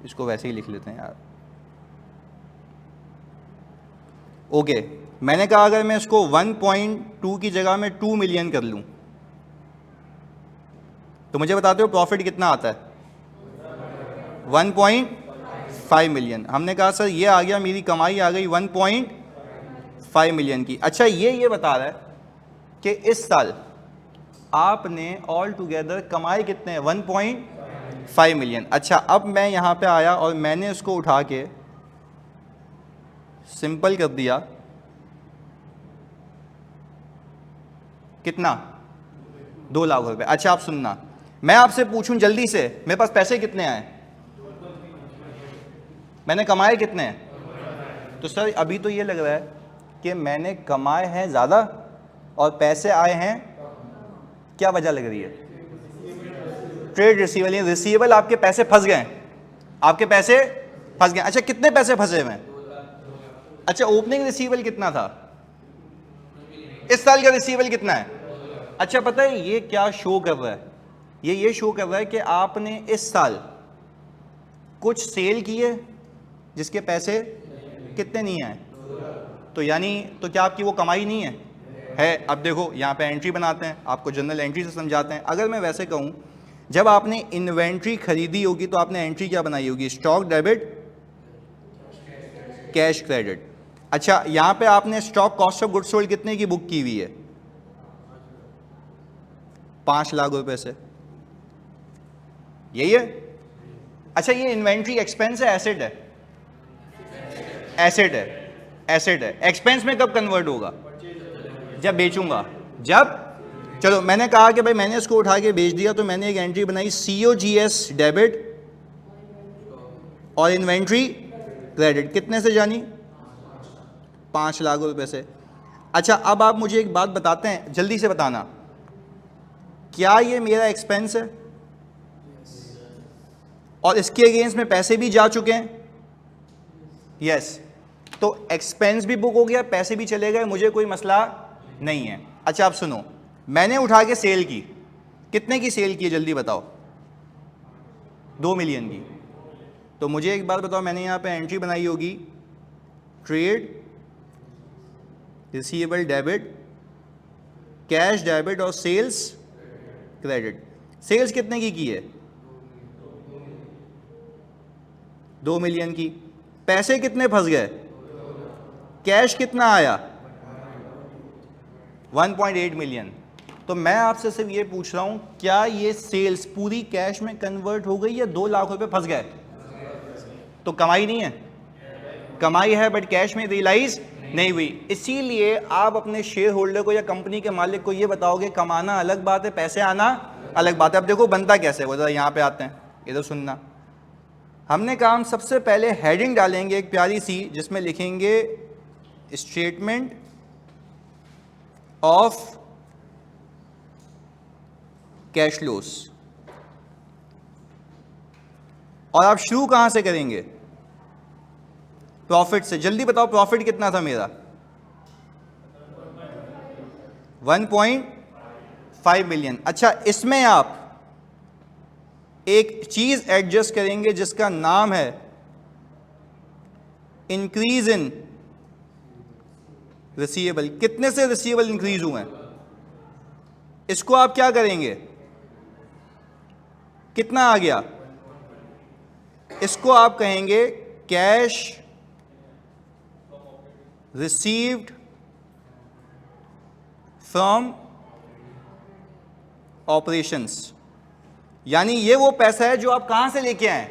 इसको वैसे ही लिख लेते हैं यार। ओके, मैंने कहा अगर मैं इसको 1.2 की जगह में 2 मिलियन कर लूं, तो मुझे बताते हो प्रॉफिट कितना आता है? 1.5 मिलियन। हमने कहा सर ये आ गया, मेरी कमाई आ गई 1.5 मिलियन की। अच्छा, ये बता रहा है कि इस साल आपने ऑल टुगेदर कमाई कितने हैं? 1.5 मिलियन। अच्छा, अब मैं यहाँ पे आया और मैंने इसको उठा के सिंपल कर दिया, कितना? 2 लाख रुपए। अच्छा आप सुनना, मैं आपसे पूछूं जल्दी से, मेरे पास पैसे कितने आए, मैंने कमाए कितने हैं? तो सर अभी तो ये लग रहा है कि मैंने कमाए हैं ज़्यादा और पैसे आए हैं, क्या वजह लग रही है? Trade receivable. रिसीवेबल आपके पैसे फंस गए, आपके पैसे फंस गए। अच्छा, कितने पैसे फंसे हुए हैं? अच्छा, ओपनिंग रिसीवेबल कितना था? इस साल का रिसीवेबल कितना है? अच्छा, पता है ये क्या शो कर रहा है? ये शो कर रहा है कि आपने इस साल कुछ सेल किए जिसके पैसे कितने नहीं आए, तो यानी तो क्या आपकी वो कमाई नहीं है? है। अब देखो यहाँ पे एंट्री बनाते हैं, आपको जनरल एंट्री से समझाते हैं। अगर मैं वैसे कहूँ, जब आपने इन्वेंट्री खरीदी होगी तो आपने एंट्री क्या बनाई होगी? Stock debit, cash credit. अच्छा, यहाँ पे आपने stock cost of goods sold कितने की बुक की हुई है? 5 लाख रुपए से, यही है? अच्छा, ये इन्वेंट्री एक्सपेंस है एसेट है? एसेट है, एसेट है। एक्सपेंस में कब कन्वर्ट होगा? जब बेचूंगा। जब, चलो मैंने कहा कि भाई मैंने इसको उठा के बेच दिया, तो मैंने एक एंट्री बनाई COGS डेबिट और इन्वेंट्री क्रेडिट। कितने से जानी? 5 लाख रुपए से। अच्छा, अब आप मुझे एक बात बताते हैं, जल्दी से बताना, क्या ये मेरा एक्सपेंस है और इसके अगेंस्ट में पैसे भी जा चुके हैं? यस। तो एक्सपेंस भी बुक हो गया, पैसे भी चले गए, मुझे कोई मसला नहीं है। अच्छा आप सुनो, मैंने उठा के सेल की, कितने की सेल की है जल्दी बताओ? 2 मिलियन की। तो मुझे एक बात बताओ, मैंने यहाँ पे एंट्री बनाई होगी trade receivable debit, cash debit और सेल्स क्रेडिट। सेल्स कितने की है? 2 मिलियन की। पैसे कितने फंस गए? कैश कितना आया? 1.8 मिलियन। तो मैं आपसे सिर्फ ये पूछ रहा हूं, क्या ये सेल्स पूरी कैश में कन्वर्ट हो गई या 2 लाख रुपए फंस गए? तो कमाई नहीं है? कमाई है बट कैश में रियलाइज नहीं हुई। इसीलिए आप अपने शेयर होल्डर को या कंपनी के मालिक को ये बताओगे कमाना अलग बात है, पैसे आना अलग बात है। अब देखो बनता कैसे, वो जरा यहाँ पे आते हैं, इधर सुनना। हमने कहा हम सबसे पहले हेडिंग डालेंगे एक प्यारी सी, जिसमें लिखेंगे स्टेटमेंट ऑफ कैश फ्लोस। और आप शुरू कहां से करेंगे? प्रॉफिट से। जल्दी बताओ प्रॉफिट कितना था मेरा? 1.5 मिलियन। अच्छा, इसमें आप एक चीज एडजस्ट करेंगे जिसका नाम है इंक्रीज इन रिसीवेबल। कितने से रिसीवेबल इंक्रीज हुए हैं? इसको आप क्या करेंगे? कितना आ गया? इसको आप कहेंगे कैश रिसीव्ड फ्रॉम ऑपरेशंस। यानी ये वो पैसा है जो आप कहां से लेके आए?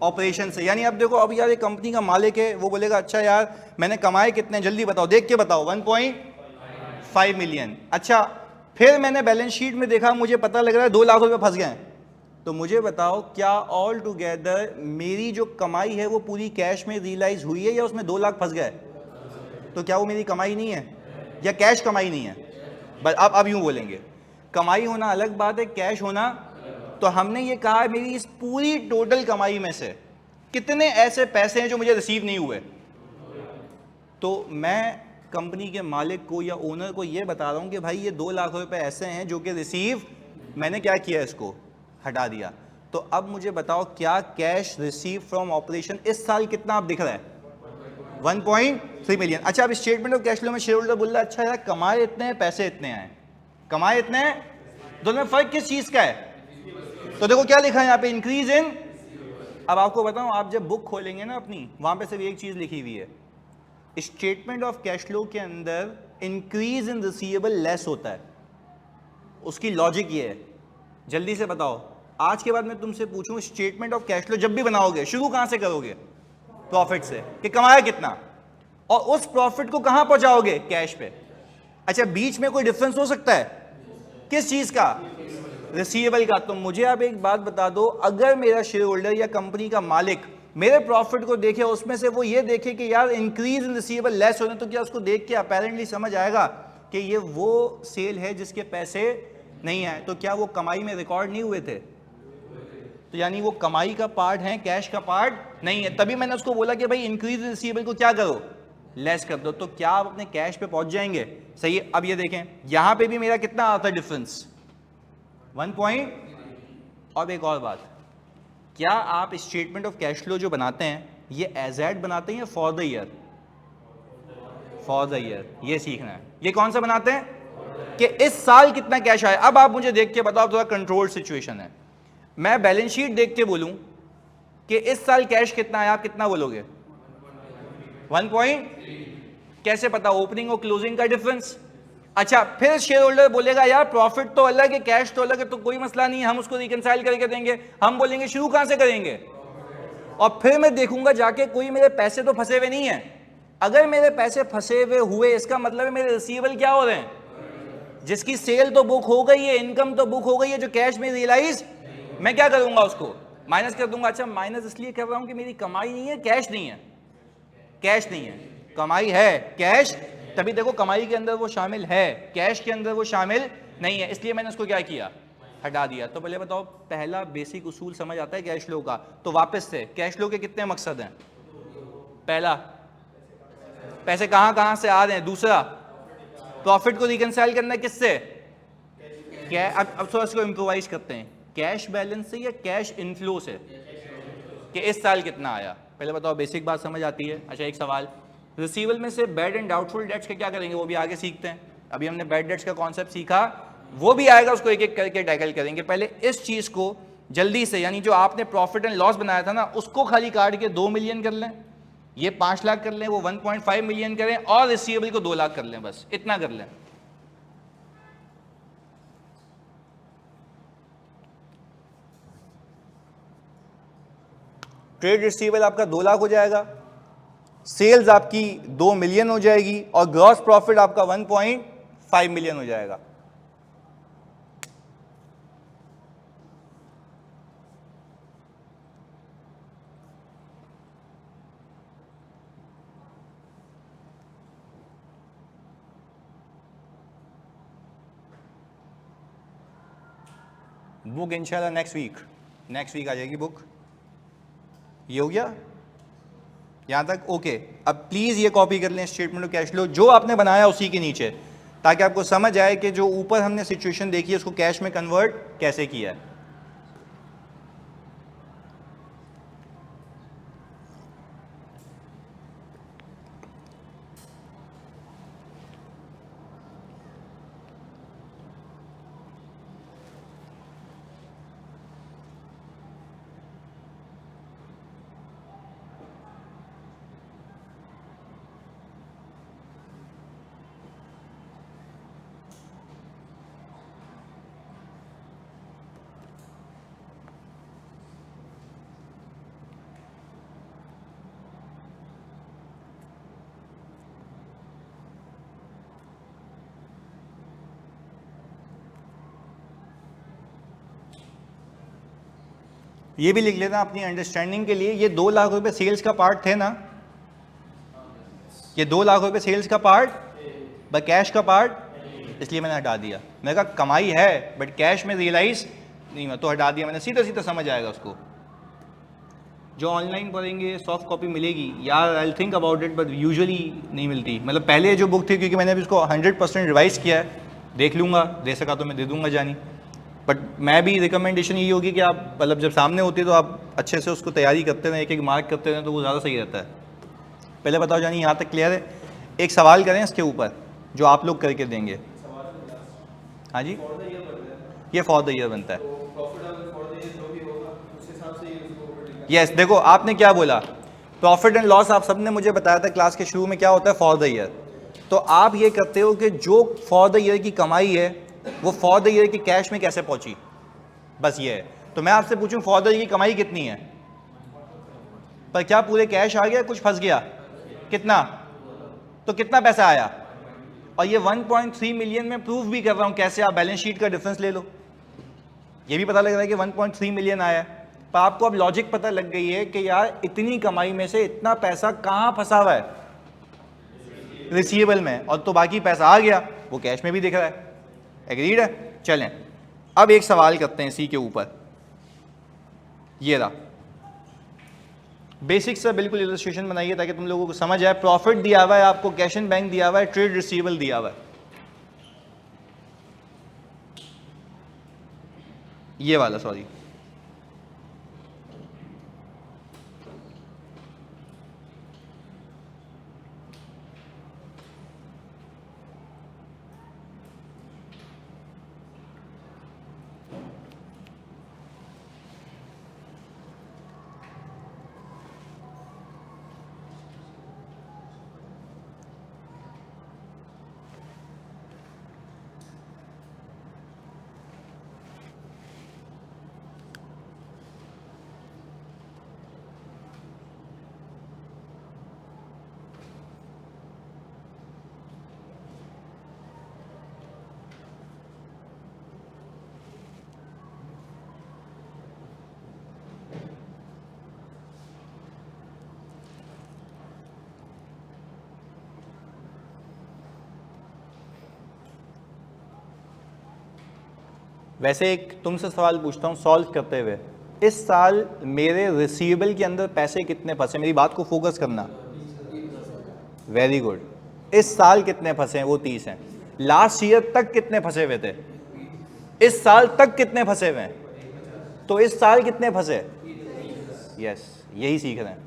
ऑपरेशन से। यानी अब देखो, अब यार ये कंपनी का मालिक है, वो बोलेगा अच्छा यार मैंने कमाए कितने, जल्दी बताओ, देख के बताओ, 1.5 मिलियन। अच्छा, फिर मैंने बैलेंस शीट में देखा, मुझे पता लग रहा है 2 लाख रुपए फंस गए। तो मुझे बताओ क्या ऑल टुगेदर मेरी जो कमाई है वो पूरी कैश में रियलाइज हुई है या उसमें 2 लाख फंस गए? तो क्या वो मेरी कमाई नहीं है या कैश कमाई नहीं है? बस अब यूं बोलेंगे, कमाई होना अलग बात है, कैश होना। तो हमने ये कहा है मेरी इस पूरी टोटल कमाई में से कितने ऐसे पैसे हैं जो मुझे रिसीव नहीं हुए। तो मैं कंपनी के मालिक को या ओनर को ये बता रहा हूं कि भाई ये 2 लाख रुपए ऐसे हैं जो कि रिसीव, मैंने क्या किया, इसको हटा दिया। तो अब मुझे बताओ क्या कैश रिसीव फ्रॉम ऑपरेशन इस साल कितना आप दिख रहा है? 1.3 मिलियन। अच्छा, अब स्टेटमेंट ऑफ कैश फ्लो में शेयर होल्डर बोल रहा है अच्छा यार कमाए इतने हैं, पैसे इतने आए, कमाए इतने हैं, दोनों में फर्क किस चीज का है? तो देखो क्या लिखा है यहाँ पे, इंक्रीज इन। अब आपको बताऊं, आप जब बुक खोलेंगे ना अपनी, वहां पे सिर्फ एक चीज लिखी हुई है, स्टेटमेंट ऑफ कैश फ्लो के अंदर इंक्रीज इन रिसीवेबल लेस होता है। उसकी लॉजिक ये है, जल्दी से बताओ, आज के बाद मैं तुमसे पूछूं स्टेटमेंट ऑफ कैश फ्लो जब भी बनाओगे शुरू कहां से करोगे? प्रॉफिट से, कि कमाया कितना, और उस प्रॉफिट को कहां पहुंचाओगे? कैश पे। अच्छा, बीच में कोई डिफरेंस हो सकता है? किस चीज का? रिसीवेबल का। तो मुझे आप एक बात बता दो, अगर मेरा शेयर होल्डर या कंपनी का मालिक मेरे प्रॉफिट को देखे, उसमें से वो ये देखे कि यार इंक्रीज इन रिसीवेबल लेस होने, तो क्या उसको देख के अपेरेंटली समझ आएगा कि ये वो सेल है जिसके पैसे नहीं आए? तो क्या वो कमाई में रिकॉर्ड नहीं हुए थे? तो यानी वो कमाई का पार्ट है, कैश का पार्ट नहीं है। तभी मैंने उसको बोला कि भाई इंक्रीज इन रिसीवेबल को क्या करो, लेस कर दो। तो क्या आप अपने कैश पे पहुंच जाएंगे? सही है। अब ये देखें, यहां पे भी मेरा कितना आता है डिफरेंस, 1 पॉइंट। और एक और बात, क्या आप स्टेटमेंट ऑफ कैश फ्लो जो बनाते हैं ये एज एड बनाते हैं या for the year? For the year, ये सीखना है। ये कौन सा बनाते हैं कि इस साल कितना कैश आया? अब आप मुझे देख के बताओ, थोड़ा कंट्रोल्ड सिचुएशन है, मैं बैलेंस शीट देख के बोलूं कि इस साल कैश कितना आया, आप कितना बोलोगे? 1 पॉइंट। कैसे पता? ओपनिंग और क्लोजिंग का डिफरेंस। अच्छा, फिर शेयर होल्डर बोलेगा यार प्रॉफिट तो अलग है, कैश तो अलग है, तो कोई मसला नहीं है, हम उसको रिकंसाइल करके देंगे। हम बोलेंगे शुरू कहां से करेंगे? और फिर मैं देखूंगा जाके कोई मेरे पैसे तो फंसे हुए नहीं है। अगर मेरे पैसे फंसे हुए हुए, इसका मतलब है मेरे रिसीवेबल क्या हो रहे हैं? जिसकी सेल तो बुक हो गई है, इनकम तो बुक हो गई है, जो कैश में रियलाइज, मैं क्या करूंगा, उसको माइनस कर दूंगा। अच्छा, माइनस इसलिए कर रहा हूं कि मेरी कमाई नहीं है, कैश नहीं है, कैश नहीं है, कमाई है, कैश। तभी देखो कमाई के अंदर वो शामिल है, कैश के अंदर वो शामिल नहीं है, इसलिए मैंने उसको क्या किया, हटा दिया। तो पहले बताओ, पहला बेसिक उसूल समझ आता है कैश फ्लो का? तो वापस से, कैश फ्लो के कितने मकसद हैं? पहला, पैसे कहां कहां से आ रहे हैं। दूसरा, प्रॉफिट को रिकंसाइल करना है किससे? अब थोड़ा इसको इम्प्रोवाइज करते हैं, कैश बैलेंस से या कैश इनफ्लो से, कि इस साल कितना आया। पहले बताओ, बेसिक बात समझ आती है? अच्छा, एक सवाल, रिसीवेबल में से बैड एंड डाउटफुल डेट्स के क्या करेंगे, वो भी आगे सीखते हैं। अभी हमने बैड डेट्स का कॉन्सेप्ट सीखा, वो भी आएगा, उसको एक एक करके टैकल करेंगे। पहले इस चीज को जल्दी से, यानी जो आपने प्रॉफिट एंड लॉस बनाया था ना, उसको खाली काट के 2 मिलियन कर लें, ये 5 लाख कर लें, वो 1.5 मिलियन करें, और रिसीवेबल को 2 लाख कर लें, बस इतना कर लें। ट्रेड रिसीवेबल आपका 2 लाख हो जाएगा, सेल्स आपकी 2 मिलियन हो जाएगी, और ग्रॉस प्रॉफिट आपका 1.5 मिलियन हो जाएगा। बुक इंशाल्लाह नेक्स्ट वीक आ जाएगी बुक। ये हो गया यहां तक? ओके। अब प्लीज ये कॉपी कर लें स्टेटमेंट ऑफ कैश फ्लो जो आपने बनाया उसी के नीचे, ताकि आपको समझ आए कि जो ऊपर हमने सिचुएशन देखी है उसको कैश में कन्वर्ट कैसे किया है। ये भी लिख लेना अपनी अंडरस्टैंडिंग के लिए। ये 2 लाख रुपए सेल्स का पार्ट थे ना, ये 2 लाख रुपए सेल्स का पार्ट ब कैश का पार्ट, इसलिए मैंने हटा दिया। मैंने कहा कमाई है बट कैश में रियलाइज नहीं, मैं तो हटा दिया मैंने, सीधा सीधा समझ आएगा उसको। जो ऑनलाइन पढ़ेंगे सॉफ्ट कॉपी मिलेगी यार, I think about it, but usually नहीं मिलती। मतलब पहले जो बुक थी, क्योंकि मैंने अभी इसको 100% रिवाइज़ किया है, देख लूँगा, दे सका तो मैं दे दूँगा जानी। बट मैं भी रिकमेंडेशन यही होगी कि आप मतलब जब सामने होती है तो आप अच्छे से उसको तैयारी करते रहें, एक एक मार्क करते रहें, तो वो ज़्यादा सही रहता है। पहले बताओ जानी, यहाँ तक क्लियर है? एक सवाल करें इसके ऊपर जो आप लोग करके देंगे। हाँ जी, ये फॉर द ईयर बनता है। यस देखो आपने क्या बोला, प्रॉफिट एंड लॉस आप सबने मुझे बताया था क्लास के शुरू में क्या होता है फॉर द ईयर। तो आप ये करते हो कि जो फॉर द ईयर की कमाई है वो फॉर द ईयर की कैश में कैसे पहुंची, बस ये है। तो मैं आपसे पूछूं फॉर द ईयर की कमाई कितनी है, पर क्या पूरे कैश आ गया, कुछ फंस गया, कितना, तो कितना पैसा आया। और ये 1.3 मिलियन में प्रूव भी कर रहा हूं कैसे, आप बैलेंस शीट का डिफरेंस ले लो, ये भी पता लग रहा है कि 1.3 मिलियन आया। पर आपको अब लॉजिक पता लग गई है कि यार इतनी कमाई में से इतना पैसा कहां फंसा हुआ है, रिसीवेबल में, और तो बाकी पैसा आ गया वो कैश में भी दिख रहा है। एग्रीड है? चलें अब एक सवाल करते हैं इसी के ऊपर। ये रहा बेसिक से बिल्कुल इलस्ट्रेशन बनाइए ताकि तुम लोगों को समझ आए। प्रॉफिट दिया हुआ है आपको, कैश एंड बैंक दिया हुआ है, ट्रेड रिसीवेबल दिया हुआ है, ये वाला सॉरी। वैसे एक तुमसे सवाल पूछता हूं सॉल्व करते हुए, इस साल मेरे रिसीवेबल के अंदर पैसे कितने फंसे, मेरी बात को फोकस करना। Very good. इस साल कितने फंसे हैं, वो 30 हैं। लास्ट ईयर तक कितने फंसे हुए थे, इस साल तक कितने फंसे हुए हैं, तो इस साल कितने फंसे। यस यही सीख रहे हैं,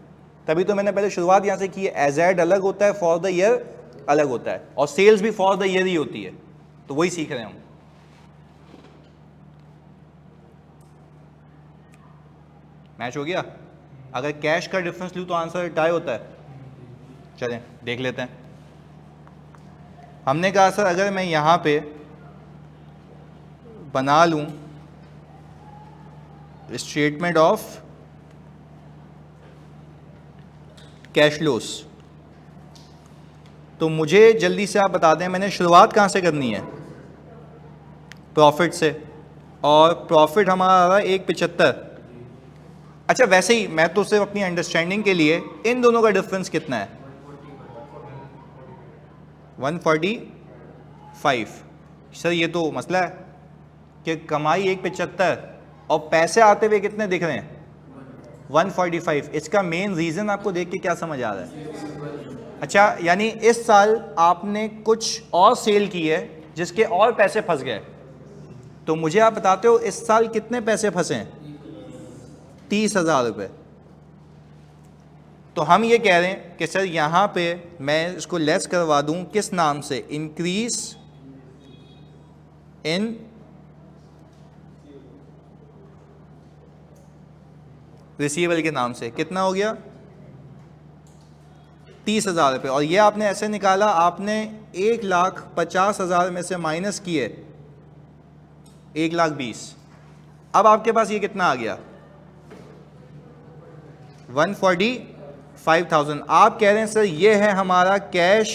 तभी तो मैंने पहले शुरुआत यहां से की है। एज एड अलग होता है, फॉर द ईयर अलग होता है, और सेल्स भी फॉर द ईयर ही होती है, तो वही सीख रहे हैं। मैच हो गया? अगर कैश का डिफरेंस लूँ तो आंसर टाई होता है। चलें देख लेते हैं। हमने कहा सर अगर मैं यहाँ पे बना लूँ स्टेटमेंट ऑफ कैश फ्लोस, तो मुझे जल्दी से आप बता दें मैंने शुरुआत कहाँ से करनी है, प्रॉफिट से, और प्रॉफिट हमारा आ रहा है 175। अच्छा वैसे ही मैं तो सिर्फ अपनी अंडरस्टैंडिंग के लिए, इन दोनों का डिफरेंस कितना है, 145। सर ये तो मसला है कि कमाई 175 और पैसे आते हुए कितने दिख रहे हैं, 145। इसका मेन रीज़न आपको देख के क्या समझ आ रहा है? अच्छा यानी इस साल आपने कुछ और सेल की है जिसके और पैसे फंस गए, तो मुझे आप बताते हो इस साल कितने पैसे फंसे हैं, 30,000 रुपये। तो हम ये कह रहे हैं कि सर यहाँ पे मैं इसको लेस करवा दूँ किस नाम से, इंक्रीज इन रिसीवेबल के नाम से। कितना हो गया, 30,000 रुपये। और ये आपने ऐसे निकाला, आपने 1,50,000 में से माइनस किए 1,20,000। अब आपके पास ये कितना आ गया, 145,000। आप कह रहे हैं सर ये है हमारा कैश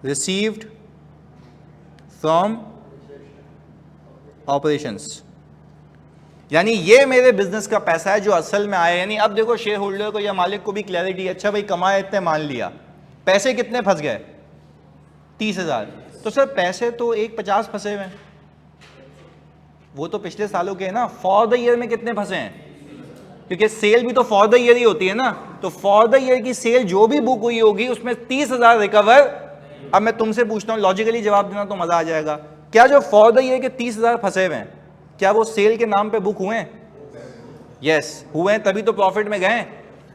रिसीव्ड फ्रॉम ऑपरेशंस, यानी ये मेरे बिजनेस का पैसा है जो असल में आया। यानी अब देखो शेयर होल्डर को या मालिक को भी क्लैरिटी, अच्छा भाई कमाए इतने, मान लिया, पैसे कितने फंस गए, 30,000। तो सर पैसे तो 1,50 फंसे हुए हैं, वो तो पिछले सालों के हैं ना। फॉर द ईयर में कितने फंसे हैं, क्योंकि सेल भी तो फॉर द ईयर ही होती है ना, तो फॉर द ईयर की सेल जो भी बुक हुई होगी उसमें 30,000 रिकवर। अब मैं तुमसे पूछता हूं, लॉजिकली जवाब देना तो मजा आ जाएगा, क्या जो फॉर द ईयर के 30,000 फंसे हुए हैं, क्या वो सेल के नाम पे बुक हुए हैं? यस हुए हैं, तभी तो प्रॉफिट में गए।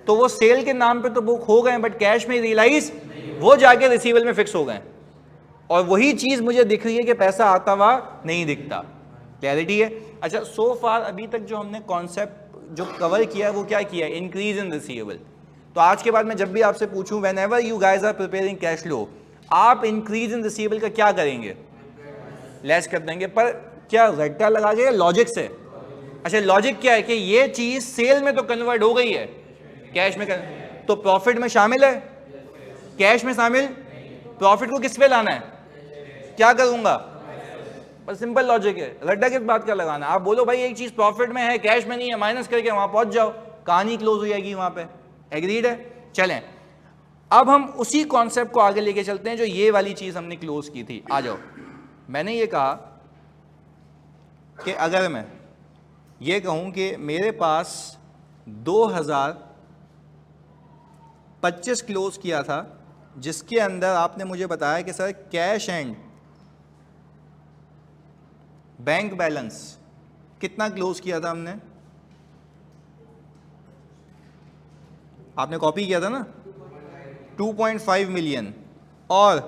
तो वो सेल के नाम पे तो बुक हो गए, बट कैश में रियलाइज वो जाके रिसीवेबल में फिक्स हो गए, और वही चीज मुझे दिख रही है कि पैसा आता हुआ नहीं दिखता। क्लैरिटी है? अच्छा, सो फार अभी तक जो हमने कॉन्सेप्ट जो कवर किया है वो क्या किया है, इंक्रीज इन रिसीवेबल। तो आज के बाद मैं जब भी आपसे पूछूं, whenever you guys are preparing cash flow, आप इंक्रीज इन रिसीवेबल का क्या करेंगे, लेस कर देंगे, पर क्या रट्टा लगा के लॉजिक से? अच्छा, लॉजिक क्या है कि ये चीज सेल में तो कन्वर्ट हो गई है, कैश में तो प्रॉफिट में शामिल है, कैश में शामिल। प्रॉफिट को किस पे लाना है, क्या करूंगा? बस सिंपल लॉजिक है, रट्टा किस बात का लगाना। आप बोलो भाई एक चीज प्रॉफिट में है कैश में नहीं है, माइनस करके वहां पहुंच जाओ, कहानी क्लोज हो जाएगी वहां पे। एग्रीड है? चलें अब हम उसी कॉन्सेप्ट को आगे लेके चलते हैं जो ये वाली चीज हमने क्लोज की थी। आ जाओ, मैंने ये कहा कि अगर मैं ये कहूं कि मेरे पास 2025 क्लोज किया था, जिसके अंदर आपने मुझे बताया कि sir cash and bank balance कितना क्लोज किया था हमने, आपने कॉपी किया था ना, 2.5 मिलियन, और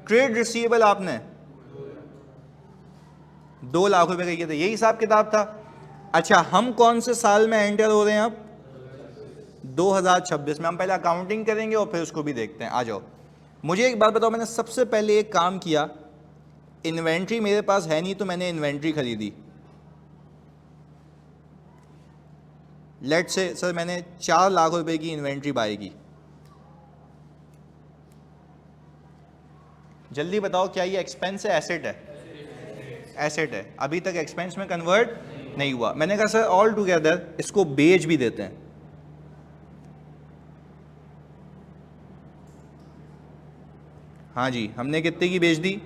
ट्रेड रिसीवेबल आपने 2 लाख रुपए का किया था, यही हिसाब किताब था। अच्छा, हम कौन से साल में एंटर हो रहे हैं अब, 2026 में। हम पहले अकाउंटिंग करेंगे और फिर उसको भी देखते हैं। आ जाओ, मुझे एक बात बताओ, मैंने सबसे पहले एक काम किया, इन्वेंट्री मेरे पास है नहीं तो मैंने इन्वेंट्री खरीदी। लेट से सर मैंने 4 लाख रुपए की इन्वेंट्री बाय की। जल्दी बताओ, क्या ये एक्सपेंस है, एसेट है? एसेट है, अभी तक एक्सपेंस में कन्वर्ट नहीं हुआ। मैंने कहा सर ऑल टुगेदर इसको बेच भी देते हैं। हाँ जी, हमने कितने की बेच दी,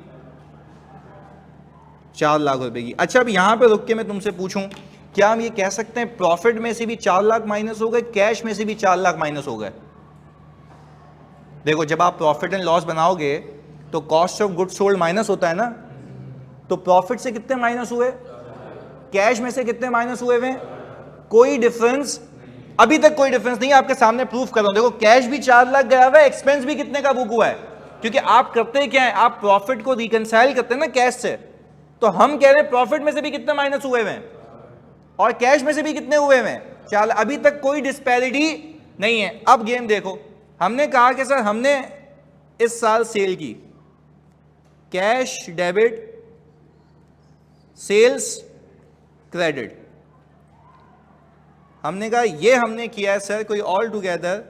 4 लाख रुपए की। अच्छा, अब यहां पे रुक के मैं तुमसे पूछूं, क्या हम ये कह सकते हैं प्रॉफिट में से भी 4 लाख माइनस हो गए, कैश में से भी 4 लाख माइनस हो गए? देखो, जब आप प्रॉफिट एंड लॉस बनाओगे तो cost of goods sold minus होता है ना, तो प्रॉफिट से कितने माइनस हुए, कैश में से कितने माइनस हुए हुए? कोई डिफरेंस अभी तक, कोई डिफरेंस नहीं। आपके सामने प्रूफ कर रहा हूं, देखो कैश भी 4 लाख गया हुआ है, एक्सपेंस भी कितने का बुक हुआ है, क्योंकि आप करते क्या है, आप प्रॉफिट को रिकंसाइल करते हैं ना कैश से। तो हम कह रहे हैं प्रॉफिट में से भी कितने माइनस हुए हुए और कैश में से भी कितने हुए हुए, 4। अभी तक कोई डिस्पैरिटी नहीं है। अब गेम देखो, हमने कहा कि सर हमने इस साल सेल की, कैश डेबिट, सेल्स क्रेडिट, हमने कहा ये हमने किया है सर कोई ऑल टुगेदर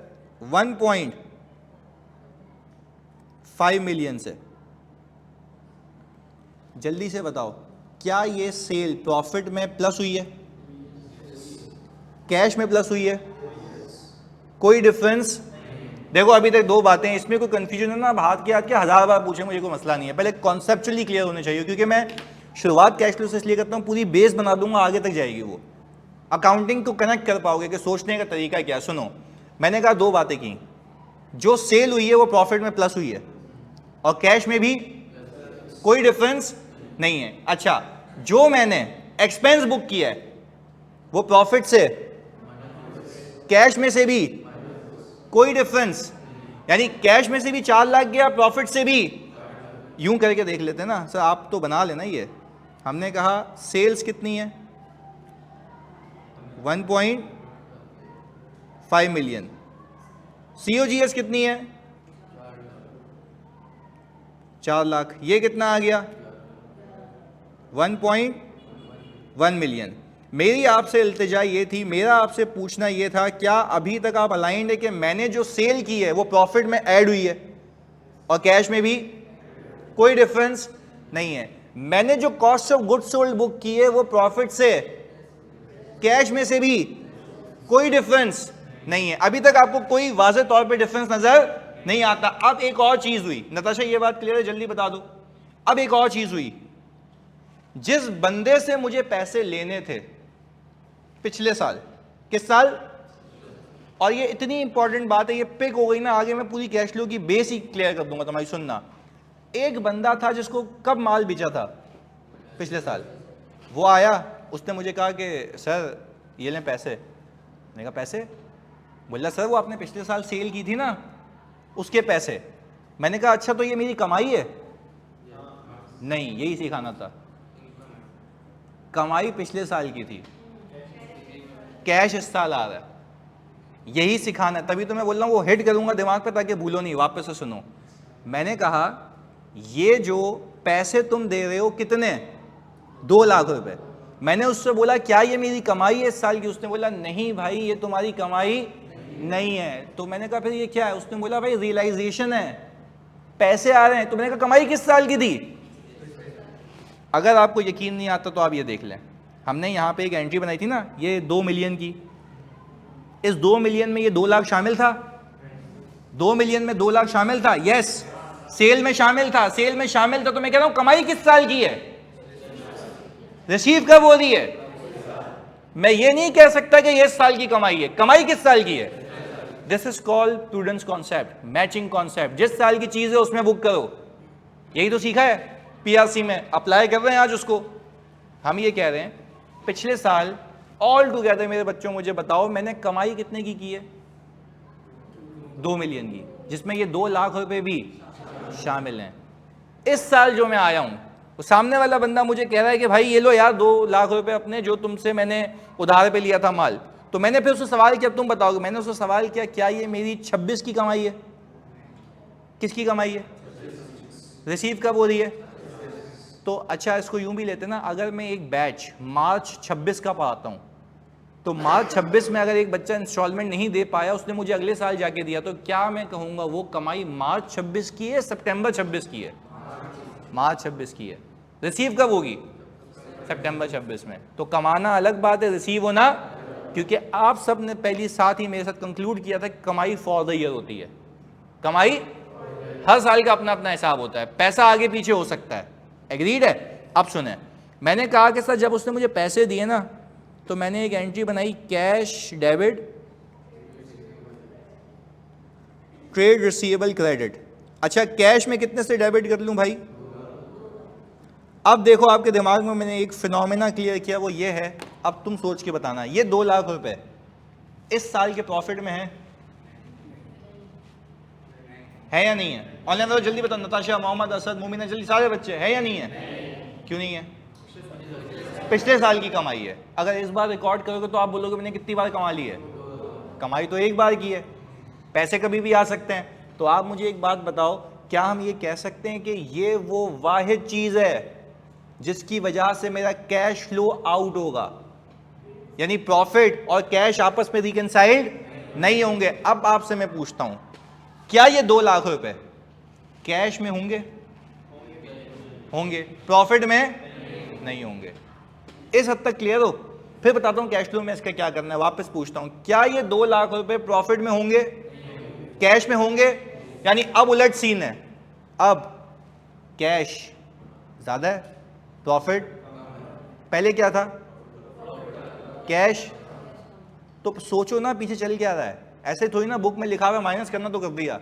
1.5 मिलियन से। जल्दी से बताओ, क्या ये सेल प्रॉफिट में प्लस हुई है, कैश में प्लस हुई है? कोई डिफरेंस? देखो अभी तक 2 बातें, इसमें कोई कंफ्यूजन है ना, आप हाथ के 1000 बार पूछे, मुझे कोई मसला नहीं है, पहले कॉन्सेप्चुअली क्लियर होने चाहिए, क्योंकि मैं शुरुआत कैश फ्लो से इसलिए करता हूं, पूरी बेस बना दूंगा, आगे तक जाएगी वो, अकाउंटिंग को कनेक्ट कर पाओगे कि सोचने का तरीका क्या। सुनो, मैंने कहा 2 बातें की, जो सेल हुई है वो प्रॉफिट में प्लस हुई है और कैश में भी कोई डिफरेंस नहीं है। अच्छा, जो मैंने एक्सपेंस बुक किया है वो प्रॉफिट से, कैश में से भी कोई डिफरेंस, यानी कैश में से भी 4 लाख गया, प्रॉफिट से भी। यूं करके देख लेते हैं ना सर, आप तो बना लेना ये। हमने कहा सेल्स कितनी है, 1.5 मिलियन, COGS कितनी है, 4 लाख, ये कितना आ गया, 1.1 मिलियन। मेरी आपसे इल्तिजा ये थी, मेरा आपसे पूछना ये था, क्या अभी तक आप अलाइंड है कि मैंने जो सेल की है वो प्रॉफिट में ऐड हुई है और कैश में भी कोई डिफरेंस? नहीं है। मैंने जो cost of goods sold book की है वो प्रॉफिट से, कैश में से भी कोई डिफरेंस नहीं है। अभी तक आपको कोई वाज़ेह तौर पे डिफरेंस नजर नहीं आता। अब एक और चीज हुई, नताशा ये बात क्लियर है, जल्दी बता दो। अब एक और चीज हुई, जिस बंदे से मुझे पैसे लेने थे पिछले साल, किस साल, और ये इतनी इंपॉर्टेंट बात है, ये पिक हो गई ना, आगे मैं पूरी कैश फ्लो की बेस ही क्लियर कर दूंगा तुम्हारी, सुनना। एक बंदा था जिसको कब माल बेचा था, पिछले साल। वो आया, उसने मुझे कहा कि सर ये लें पैसे। मैंने कहा पैसे? बोला सर वो आपने पिछले साल सेल की थी ना, उसके पैसे। मैंने कहा अच्छा तो ये मेरी कमाई है? नहीं, यही सिखाना था, कमाई पिछले साल की थी, कैश इस साल आ रहा है, यही सिखाना है। तभी तो मैं बोल रहा हूं वो हिट करूंगा दिमाग पे ताकि भूलो नहीं, वापस से सुनो। मैंने कहा ये जो पैसे तुम दे रहे हो कितने, 2 लाख रुपए। मैंने उससे बोला क्या ये मेरी कमाई है इस साल की? उसने बोला नहीं भाई ये तुम्हारी कमाई नहीं है। तो मैंने कहा फिर ये क्या है? उसने बोला भाई रियलाइजेशन है, पैसे आ रहे हैं। तो मैंने कहा कमाई किस साल की थी? अगर आपको यकीन नहीं आता तो आप ये देख लें, हमने यहाँ पे एक एंट्री बनाई थी ना, ये 2 मिलियन की। इस 2 मिलियन में ये 2 लाख शामिल था, 2 मिलियन में 2 लाख शामिल था, यस। सेल में शामिल था, सेल में शामिल था। तो मैं कह रहा हूं कमाई किस साल की है? रिसीव कब हो रही है? मैं ये नहीं कह सकता कि ये इस साल की कमाई है। कमाई किस साल की है? This is called prudence concept, matching concept. जिस साल की चीज है उसमें बुक करो, यही तो सीखा है पीआरसी में, अप्लाई कर रहे हैं आज उसको। हम ये कह रहे हैं पिछले साल ऑल टुगेदर मेरे बच्चों मुझे बताओ मैंने कमाई कितने की है? 2 मिलियन की, जिसमें ये 2 लाख रुपए भी शामिल हैं। इस साल जो मैं आया हूं, वो सामने वाला बंदा मुझे कह रहा है कि भाई ये लो यार 2 लाख रुपए अपने, जो तुमसे मैंने उधार पे लिया था माल। तो मैंने फिर उससे सवाल किया, तुम बताओगे, मैंने उससे सवाल किया क्या ये मेरी 26 की कमाई है? किसकी कमाई है? रिसीव कब हो रही है? तो अच्छा इसको यूं भी लेते ना, अगर मैं एक बैच मार्च 26 का पढ़ाता हूं, तो मार्च 26 में अगर एक बच्चा इंस्टॉलमेंट नहीं दे पाया, उसने मुझे अगले साल जाके दिया, तो क्या मैं कहूंगा वो कमाई मार्च 26 की है, सितंबर 26 की है? मार्च 26 की है। रिसीव कब होगी? सितंबर 26 में। तो कमाना अलग बात है, रिसीव होना, क्योंकि आप सब ने पहली साथ ही मेरे साथ कंक्लूड किया था कमाई फॉर द ईयर होती है। कमाई हर साल का अपना अपना हिसाब होता है, पैसा आगे पीछे हो सकता है। एग्रीड है? अब सुने, मैंने कहा कि सर जब उसने मुझे पैसे दिए ना, तो मैंने एक एंट्री बनाई, cash debit trade receivable credit. अच्छा कैश में कितने से डेबिट कर लूं भाई? अब देखो आपके दिमाग में मैंने एक फिनोमेना क्लियर किया, वो ये है, अब तुम सोच के बताना, ये 2 लाख रुपए इस साल के प्रॉफिट में है या नहीं है? ऑनलाइन तो जल्दी बताओ, नताशा, मोहम्मद, असद, मोमिना, जल्दी, सारे बच्चे, है या नहीं है? क्यों नहीं है? पिछले साल की कमाई है। अगर इस बार रिकॉर्ड करोगे तो आप बोलोगे मैंने कितनी बार कमा ली है? कमाई तो एक बार की है, पैसे कभी भी आ सकते हैं। तो आप मुझे एक बात बताओ, क्या हम ये कह सकते हैं कि ये वो वाहिद चीज है जिसकी वजह से मेरा कैश फ्लो आउट होगा, यानी प्रॉफिट और कैश आपस में रिकंसाइल्ड नहीं होंगे? अब आपसे मैं पूछता हूं, क्या ये 2 लाख रुपए कैश में होंगे? होंगे। प्रॉफिट में नहीं होंगे। इस हद तक क्लियर हो? फिर बताता हूं कैश फ्लो में इसका क्या करना है। वापस पूछता हूं, क्या ये 2 लाख रुपए प्रॉफिट में होंगे? कैश में होंगे? यानी अब उलट सीन है, अब कैश ज्यादा है, प्रॉफिट पहले क्या था? कैश। तो सोचो ना पीछे चल क्या रहा है। ऐसे थोड़ी ना बुक में लिखा हुआ माइनस करना तो कर दिया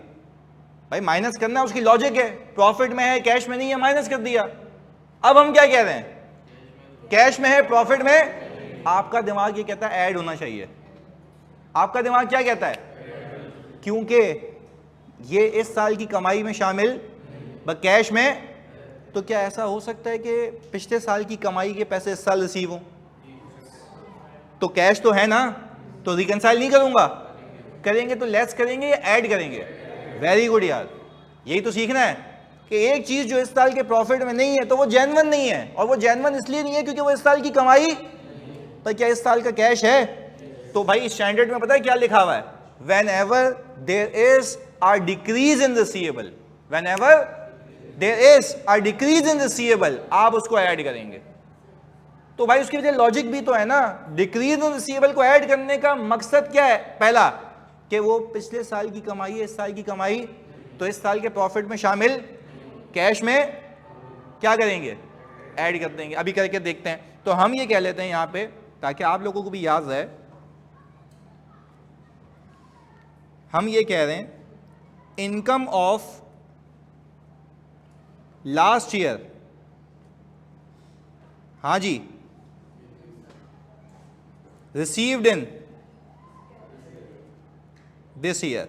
भाई, माइनस करना उसकी लॉजिक है, प्रॉफिट में है कैश में नहीं है, माइनस कर दिया। अब हम क्या कह रहे हैं? कैश में है प्रॉफिट में। आपका दिमाग ये कहता है ऐड होना चाहिए। आपका दिमाग क्या कहता है? क्योंकि ये इस साल की कमाई में शामिल कैश में। तो क्या ऐसा हो सकता है कि पिछले साल की कमाई के पैसे इस साल रिसीव हों? तो कैश तो है ना, तो रिकंसाइल नहीं करूंगा? करेंगे तो लेस करेंगे या ऐड करेंगे? वेरी गुड यार, यही तो सीखना है कि एक चीज जो इस साल के प्रॉफिट में नहीं है तो वो जेन्युइन नहीं है, और वो जेन्युइन इसलिए नहीं है क्योंकि वो इस साल की कमाई। पर क्या इस साल का कैश है? तो भाई स्टैंडर्ड में पता है क्या लिखा हुआ है? Whenever there is a decrease in receivable, whenever there is a decrease in receivable, आप उसको ऐड करेंगे। तो भाई उसकी वजह लॉजिक भी तो है ना, डिक्रीज इन रिसीवेबल को ऐड करने का मकसद क्या है? पहला कि वो पिछले साल की कमाई है इस साल की कमाई, तो इस साल के प्रॉफिट में शामिल कैश में क्या करेंगे? ऐड कर देंगे। अभी करके देखते हैं। तो हम ये कह लेते हैं यहां पे, ताकि आप लोगों को भी याद रहे, हम ये कह रहे हैं इनकम ऑफ लास्ट ईयर, हाँ जी, रिसीव्ड इन दिस ईयर।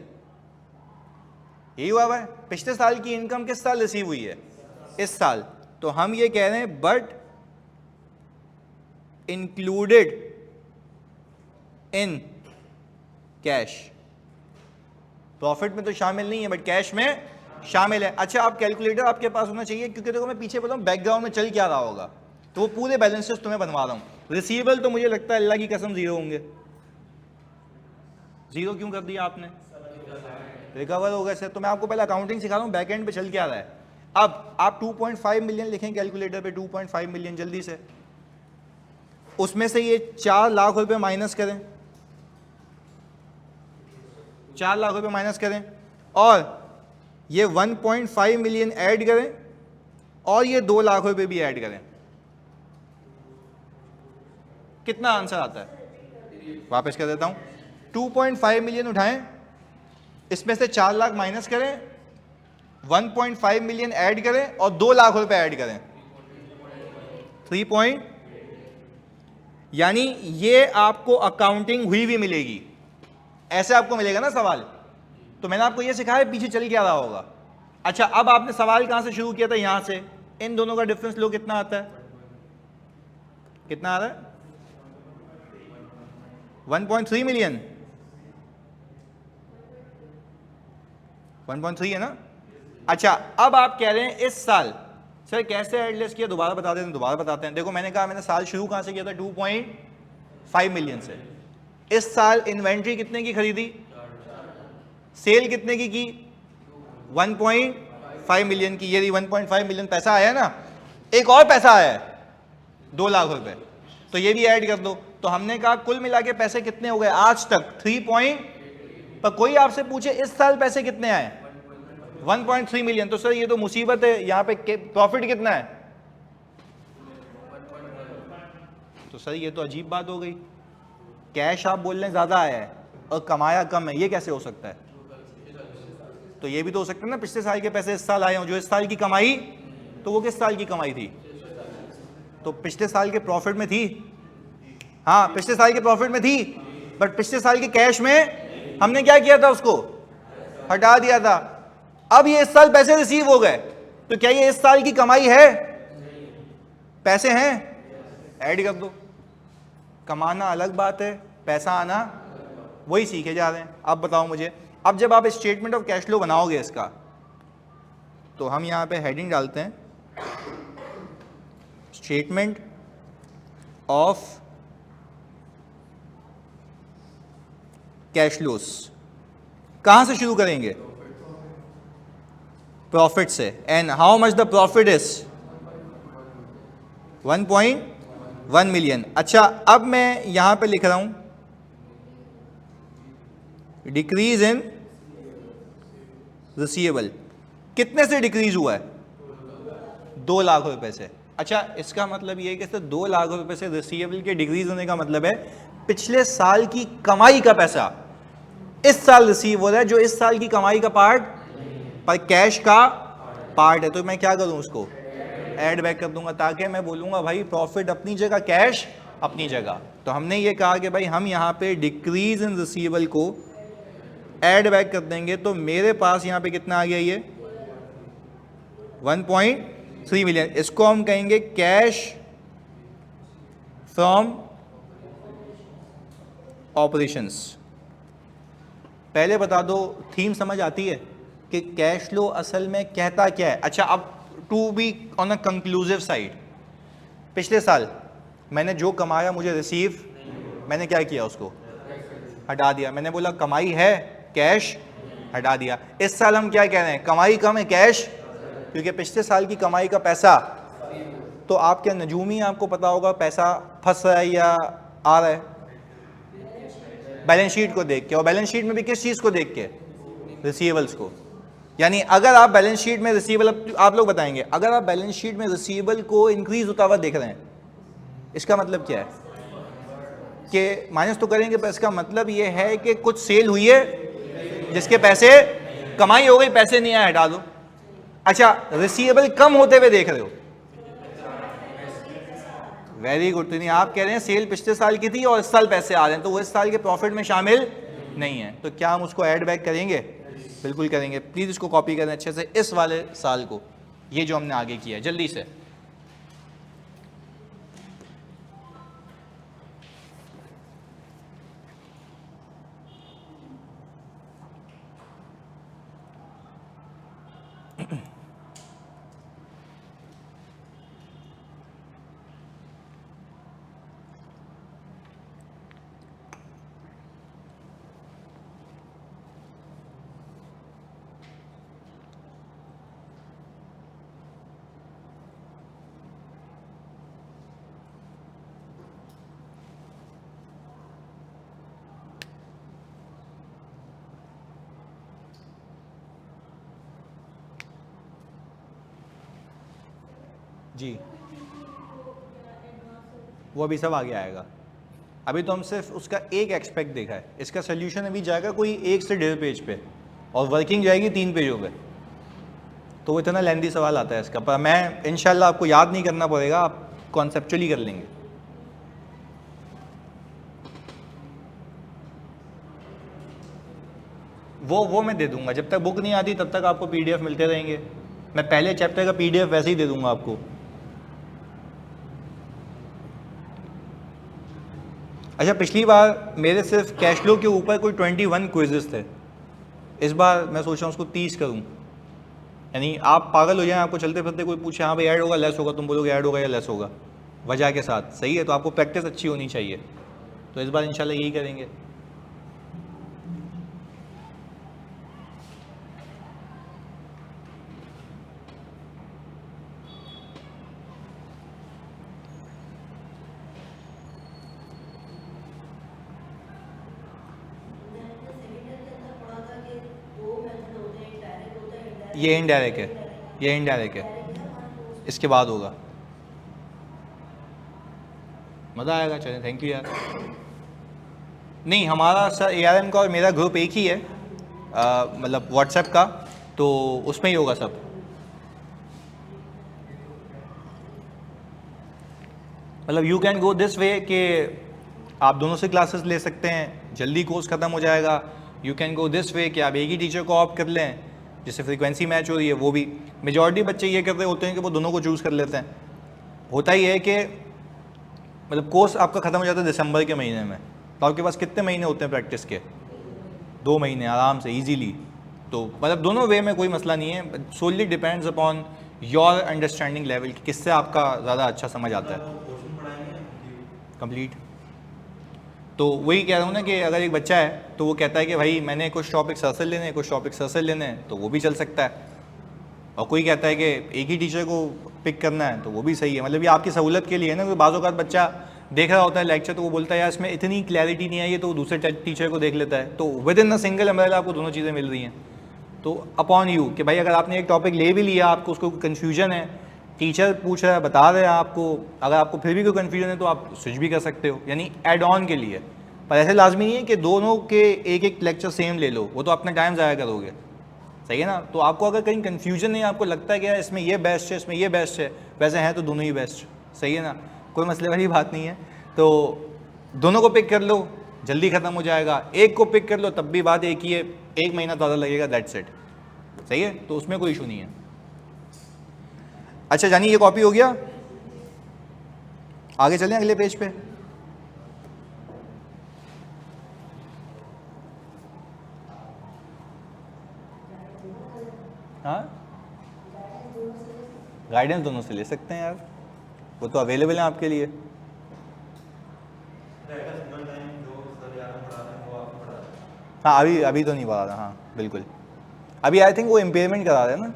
यही हुआ है, पिछले साल की इनकम किस साल रिसीव हुई है? इस साल। तो हम ये कह रहे हैं but included in cash, profit में तो शामिल नहीं है बट कैश में शामिल है। अच्छा, आप कैलकुलेटर आपके पास होना चाहिए, क्योंकि देखो मैं पीछे बताऊं बैकग्राउंड में चल क्या रहा होगा, तो वो पूरे बैलेंसेस तुम्हें बनवा रहा हूं। रिसीवेबल तो मुझे लगता है अल्लाह की कसम जीरो होंगे। जीरो क्यों कर दिया आपने? रिकवर हो गए सर। तो मैं आपको पहले अकाउंटिंग सिखा रहा हूं, बैक एंड पे चल क्या रहा है। अब आप 2.5 मिलियन लिखें कैलकुलेटर पे, 2.5 मिलियन जल्दी से, उसमें से ये 4 लाख रुपए माइनस करें, 4 लाख रुपए माइनस करें, और ये 1.5 मिलियन ऐड करें, और ये 2 लाख रुपए भी ऐड करें। कितना आंसर आता है? वापस कर देता हूं। 2.5 मिलियन उठाएं, इसमें से 4 लाख माइनस करें, 1.5 मिलियन ऐड करें, और 2 लाख रुपए ऐड करें, 3 यानी ये आपको अकाउंटिंग हुई भी मिलेगी। ऐसे आपको मिलेगा ना सवाल। तो मैंने आपको ये सिखाया पीछे चल क्या रहा होगा। अच्छा, अब आपने सवाल कहां से शुरू किया था? यहां से। इन दोनों का डिफरेंस लो, कितना आता है? कितना आ रहा है? 1.3 मिलियन, 1.3 है ना। अच्छा, अब आप कह रहे हैं इस साल सर कैसे एडलेस किया, दोबारा बता देते हैं। दोबारा बताते हैं। देखो मैंने कहा मैंने साल शुरू कहां से किया था? 2.5 मिलियन से। इस साल इन्वेंट्री कितने की खरीदी? सेल कितने की? 1.5 मिलियन की। ये 1.5 मिलियन पैसा आया ना, एक और पैसा आया है 2 लाख रुपए, तो ये भी ऐड कर दो। तो हमने कहा कुल मिला के पैसे कितने हो गए आज तक? 3 पर कोई आपसे पूछे इस साल पैसे कितने आए? 1.3 मिलियन। तो सर ये तो मुसीबत है, यहां पे प्रॉफिट कितना है? तो सर ये तो अजीब बात हो गई, कैश आप बोल रहे हैं ज्यादा आया है और कमाया कम है, ये कैसे हो सकता है? तो ये भी तो हो सकता है ना पिछले साल के पैसे इस साल आए हों, जो इस साल की कमाई, तो वो किस साल की कमाई थी? तो पिछले साल के प्रॉफिट में थी। हाँ, पिछले साल के प्रॉफिट में थी, बट पिछले साल के कैश में हमने क्या किया था? उसको हटा दिया था। अब ये इस साल पैसे रिसीव हो गए, तो क्या ये इस साल की कमाई है? पैसे हैं, ऐड कर दो। कमाना अलग बात है, पैसा आना वही सीखे जा रहे हैं। अब बताओ मुझे, अब जब आप स्टेटमेंट ऑफ कैश फ्लो बनाओगे इसका, तो हम यहां पे हेडिंग डालते हैं स्टेटमेंट ऑफ कैश फ्लोस। कहां से शुरू करेंगे? प्रॉफिट से। And how much the profit is? 1.1 million. अच्छा, अब मैं यहां पे लिख रहा हूं डिक्रीज इन रिसीवेबल। कितने से डिक्रीज हुआ है? 2 लाख रुपए से। अच्छा, इसका मतलब ये है कि 2 लाख रुपए से रिसीवेबल के डिक्रीज होने का मतलब है पिछले साल की कमाई का पैसा इस साल रिसीव हो रहा है, जो इस साल की कमाई का पार्ट पर कैश का पार्ट है। तो मैं क्या करूं? उसको ऐड बैक कर दूंगा, ताकि मैं बोलूंगा भाई प्रॉफिट अपनी जगह, कैश अपनी जगह। तो हमने ये कहा कि भाई हम यहां पे डिक्रीज इन रिसीवेबल को ऐड बैक कर देंगे, तो मेरे पास यहां पे कितना आ गया? ये 1.3 मिलियन। इसको हम कहेंगे कैश फ्रॉम ऑपरेशंस। पहले बता दो, थीम समझ आती है कि कैश फ्लो असल में कहता क्या है? अच्छा, अब to be on a conclusive side, पिछले साल मैंने जो कमाया मुझे रिसीव, मैंने क्या किया? उसको हटा दिया। मैंने बोला कमाई है, कैश हटा दिया। इस साल हम क्या कह रहे हैं? कमाई कम है, कैश क्योंकि पिछले साल की कमाई का पैसा, तो आपके नजूमी आपको पता होगा पैसा फंस रहा है या आ रहा है, बैलेंस शीट को देख के, और बैलेंस शीट में भी किस चीज़ को देख के, रिसीवेबल्स को। यानी अगर आप बैलेंस शीट में रिसीवेबल, आप लोग बताएंगे, अगर आप बैलेंस शीट में रिसीवेबल को इंक्रीज होता हुआ देख रहे हैं, इसका मतलब क्या है कि माइनस तो करेंगे, पर इसका मतलब ये है कि कुछ सेल हुई है जिसके पैसे कमाई हो गई, पैसे नहीं आए, हटा दो। अच्छा, रिसीवेबल कम होते हुए देख रहे हो, वेरी गुड। तो नहीं, आप कह रहे हैं सेल पिछले साल की थी और इस साल पैसे आ रहे हैं, तो वो इस साल के प्रॉफिट में शामिल नहीं है, तो क्या हम उसको ऐड बैक करेंगे? बिल्कुल करेंगे। प्लीज़ इसको कॉपी करें अच्छे से, इस वाले साल को, ये जो हमने आगे किया है, जल्दी से। जी, वो अभी सब आगे आएगा, अभी तो हम सिर्फ उसका एक एक्सपेक्ट देखा है। इसका सोल्यूशन अभी जाएगा कोई 1 से 1.5 पेज पे, और वर्किंग जाएगी 3 पेजों पे, तो वो इतना लेंदी सवाल आता है इसका। पर मैं इंशाल्लाह आपको याद नहीं करना पड़ेगा, आप कॉन्सेप्चुअली कर लेंगे। वो मैं दे दूंगा, जब तक बुक नहीं आती तब तक आपको PDF मिलते रहेंगे। मैं पहले चैप्टर का PDF वैसे ही दे दूंगा आपको। अच्छा, पिछली बार मेरे सिर्फ कैश फ्लो के ऊपर कोई 21 क्विजेस थे, इस बार मैं सोच रहा हूँ उसको 30 करूँ। यानी आप पागल हो जाएं, आपको चलते फिरते कोई पूछे हाँ भाई ऐड होगा लेस होगा, तुम बोलोगे ऐड होगा या लेस होगा, वजह के साथ। सही है, तो आपको प्रैक्टिस अच्छी होनी चाहिए, तो इस बार इंशाल्लाह यही करेंगे। ये इनडायरेक्ट है, ये इनडायरेक्ट है, इसके बाद होगा, मज़ा आएगा। चलें, थैंक यू यार। नहीं, हमारा सर ARM का और मेरा ग्रुप एक ही है, मतलब व्हाट्सएप का, तो उसमें ही होगा सब। मतलब you can go this way कि आप दोनों से क्लासेस ले सकते हैं, जल्दी कोर्स ख़त्म हो जाएगा। You can go this way कि आप एक ही टीचर को ऑप्ट कर लें, जिससे फ्रीक्वेंसी मैच हो रही है। वो भी मेजॉरिटी बच्चे ये कर रहे होते हैं कि वो दोनों को चूज़ कर लेते हैं। होता ही है कि मतलब कोर्स आपका ख़त्म हो जाता है दिसंबर के महीने में, तो आपके पास कितने महीने होते हैं प्रैक्टिस के? 2 महीने आराम से ईजीली। तो मतलब दोनों वे में कोई मसला नहीं है, solely depends upon your understanding level कि किससे आपका ज़्यादा अच्छा समझ आता है। कंप्लीट। तो वही कह रहा हूँ ना कि अगर एक बच्चा है तो वो कहता है कि भाई मैंने कुछ टॉपिक सर से लेने हैं, कुछ टॉपिक सर से लेने हैं, तो वो भी चल सकता है। और कोई कहता है कि एक ही टीचर को पिक करना है, तो वो भी सही है। मतलब ये आपकी सहूलत के लिए है ना, क्योंकि बाज़ औक़ात बच्चा देख रहा होता है लेक्चर, तो वो बोलता है यार इसमें इतनी क्लैरिटी नहीं आई है, तो वो दूसरे टीचर को देख लेता है। तो with in a single umbrella आपको दोनों चीज़ें मिल रही हैं। तो अपॉन यू कि भाई अगर आपने एक टॉपिक ले भी लिया, आपको उसको कन्फ्यूजन है, टीचर पूछ रहा है, बता रहे हैं आपको, अगर आपको फिर भी कोई कन्फ्यूजन है तो आप स्विच भी कर सकते हो, यानी एड ऑन के लिए। पर ऐसे लाजमी नहीं है कि दोनों के एक एक लेक्चर सेम ले लो, वो तो अपना टाइम ज़ाया करोगे। सही है ना? तो आपको अगर कहीं कन्फ्यूजन नहीं, आपको लगता है कि यार इसमें ये बेस्ट है, इसमें ये बेस्ट है, वैसे हैं तो दोनों ही बेस्ट। सही है ना? कोई मसले वाली बात नहीं है। तो दोनों को पिक कर लो, जल्दी ख़त्म हो जाएगा। एक को पिक कर लो तब भी बात एक ही है, 1 महीना ज़्यादा लगेगा, दैट्स इट। सही है? तो उसमें कोई इशू नहीं है। अच्छा जानिए, ये कॉपी हो गया, आगे चलें अगले पेज पे। हाँ, गाइडेंस दोनों से ले सकते हैं यार, वो तो अवेलेबल है आपके लिए। हाँ, अभी तो नहीं पढ़ा था। हाँ बिल्कुल, अभी आई थिंक वो इम्पेयरमेंट करा रहे हैं ना,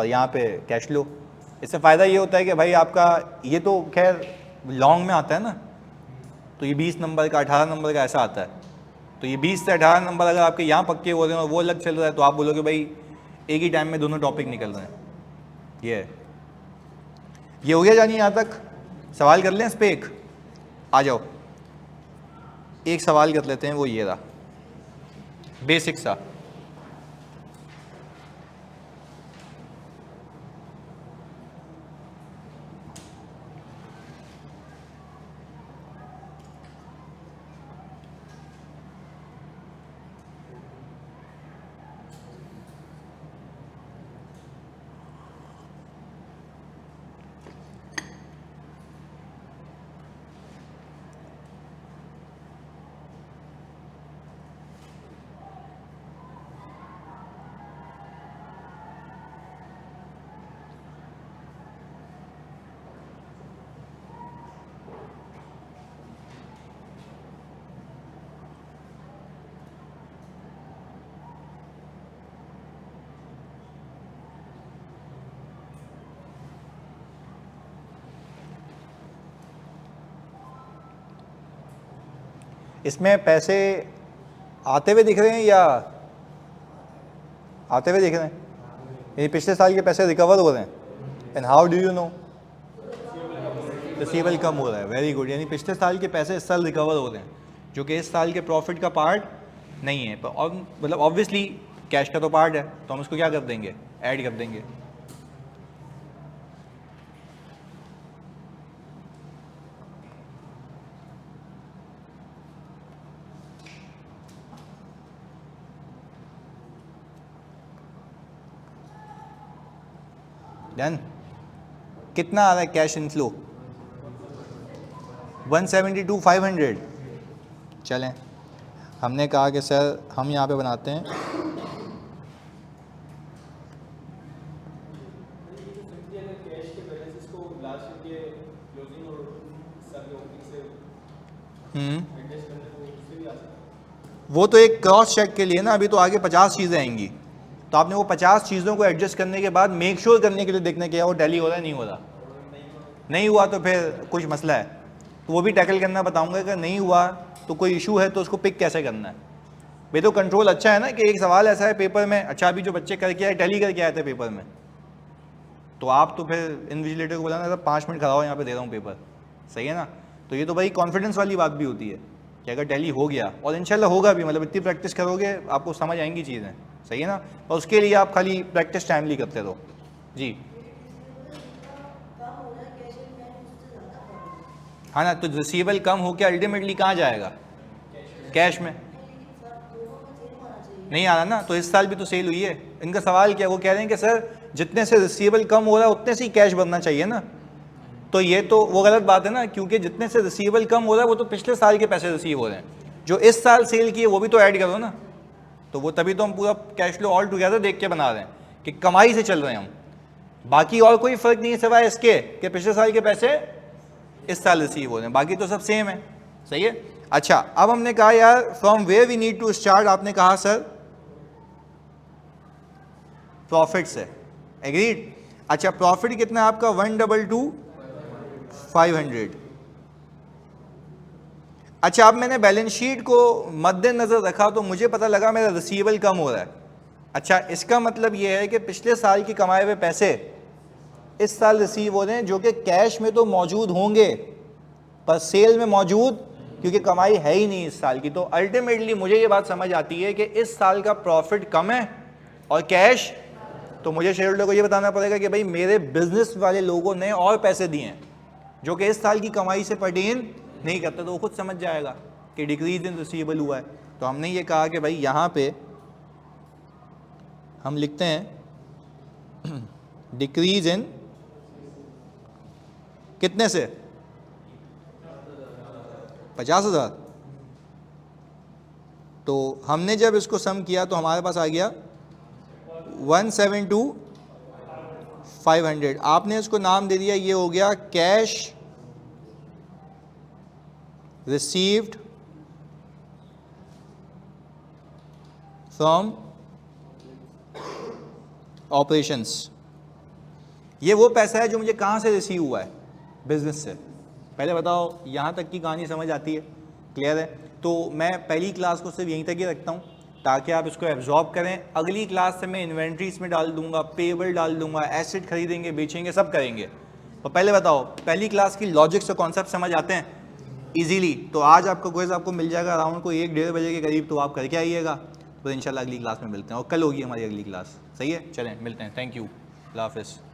और यहाँ पे कैश फ्लो। इससे फ़ायदा ये होता है कि भाई आपका ये तो खैर लॉन्ग में आता है ना, तो ये 20 नंबर का 18 नंबर का ऐसा आता है। तो ये 20 से 18 नंबर अगर आपके यहाँ पक्के हो रहे हैं और वो अलग चल रहा है तो आप बोलोगे भाई एक ही टाइम में दोनों टॉपिक निकल रहे हैं। ये हो गया जानिए यहाँ तक। सवाल कर लें इस पर एक, आ जाओ एक सवाल कर लेते हैं, वो ये रहा बेसिक सा। इसमें पैसे आते हुए दिख रहे हैं या आते हुए दिख रहे हैं? ये पिछले साल के पैसे रिकवर हो रहे हैं। And how do you know? Receivable कम हो रहा है, वेरी गुड। यानी पिछले साल के पैसे इस साल रिकवर हो रहे हैं, जो कि इस साल के प्रॉफिट का पार्ट नहीं है। और मतलब ऑब्वियसली कैश का तो पार्ट है, तो हम उसको क्या कर देंगे, ऐड कर देंगे। डन। कितना आ रहा है कैश इनफ्लो? 172,500। चलें, हमने कहा कि सर हम यहाँ पे बनाते हैं वो तो एक क्रॉस चेक के लिए ना, अभी तो आगे 50 चीज़ें आएंगी, तो आपने वो 50 चीज़ों को एडजस्ट करने के बाद मेक श्योर करने के लिए देखने क्या वो टैली हो रहा है, नहीं हो रहा। नहीं हुआ तो फिर कुछ मसला है, तो वो भी टैकल करना बताऊंगा। कि नहीं हुआ तो कोई इशू है तो उसको पिक कैसे करना है। भाई तो कंट्रोल अच्छा है ना, कि एक सवाल ऐसा है पेपर में, अच्छा अभी जो बच्चे करके आए टैली करके आए थे पेपर में, तो आप तो फिर इन्विजिलेटर को बोला ना 5 मिनट खड़ा हो, यहाँ पे दे रहा हूँ पेपर, सही है ना। तो ये तो भाई कॉन्फिडेंस वाली बात भी होती है कि अगर टैली हो गया, और इंशाल्लाह होगा भी, मतलब इतनी प्रैक्टिस करोगे आपको समझ आएंगी चीज़ें, सही है ना। और उसके लिए आप खाली प्रैक्टिस टाइमली करते रहो। जी हाँ ना, तो रिसीवेबल कम होकर अल्टीमेटली कहाँ जाएगा, कैश में। नहीं आ रहा ना, तो इस साल भी तो सेल हुई है। इनका सवाल क्या, वो कह रहे हैं कि सर जितने से रिसीवेबल कम हो रहा है उतने से ही कैश बनना चाहिए ना। तो ये तो वो गलत बात है ना, क्योंकि जितने से रिसीवेबल कम हो रहा है वो तो पिछले साल के पैसे रिसीव हो रहे हैं, जो इस साल सेल किए वो भी तो ऐड करो ना। तो वो तभी तो हम पूरा कैश फ्लो ऑल टुगेदर देख के बना रहे हैं कि कमाई से चल रहे हैं हम, बाकी और कोई फर्क नहीं है सिवाय इसके कि पिछले साल के पैसे इस साल रिसीव हो रहे हैं, बाकी तो सब सेम है, सही है। अच्छा, अब हमने कहा यार from where we need to start, आपने कहा सर प्रॉफिट से, एग्रीड। अच्छा, प्रॉफिट कितना आपका 122,500। अच्छा, अब मैंने बैलेंस शीट को मद्देनजर रखा तो मुझे पता लगा मेरा रिसीवेबल कम हो रहा है। अच्छा, इसका मतलब यह है कि पिछले साल की कमाए हुए पैसे इस साल रिसीव हो रहे हैं, जो कि कैश में तो मौजूद होंगे पर सेल में मौजूद, क्योंकि कमाई है ही नहीं इस साल की। तो अल्टीमेटली मुझे ये बात समझ आती है कि इस साल का प्रॉफिट कम है और कैश, तो मुझे शेयर होल्डर को ये बताना पड़ेगा कि भाई मेरे बिजनेस वाले लोगों ने और पैसे दिए हैं जो कि इस साल की कमाई से पर्टेन नहीं करते, तो वो खुद समझ जाएगा कि डिक्रीज इन रिसीवेबल हुआ है। तो हमने ये कहा कि भाई यहाँ पे हम लिखते हैं डिक्रीज इन कितने से, 50,000। तो हमने जब इसको सम किया तो हमारे पास आ गया 172,500। आपने इसको नाम दे दिया, ये हो गया कैश रिसीव्ड फ्रॉम ऑपरेशंस। ये वो पैसा है जो मुझे कहाँ से रिसीव हुआ है, बिजनेस से। पहले बताओ यहाँ तक की कहानी समझ आती है, क्लियर है? तो मैं पहली क्लास को सिर्फ यहीं तक ही रखता हूँ ताकि आप इसको एब्जॉर्ब करें। अगली क्लास से मैं इन्वेंट्री इसमें डाल दूंगा, पेबल डाल दूंगा, एसेट खरीदेंगे बेचेंगे सब करेंगे। तो पहले बताओ पहली क्लास की लॉजिक्स और कॉन्सेप्ट समझ आते हैं इजीली? तो आज आपको क्विज आपको मिल जाएगा अराउंड को 1-1:30 बजे के करीब, तो आप करके आइएगा। तो इंशाल्लाह अगली क्लास में मिलते हैं, और कल होगी हमारी अगली क्लास। सही है, चलें मिलते हैं। थैंक यू, अल्लाह हाफ़िज़।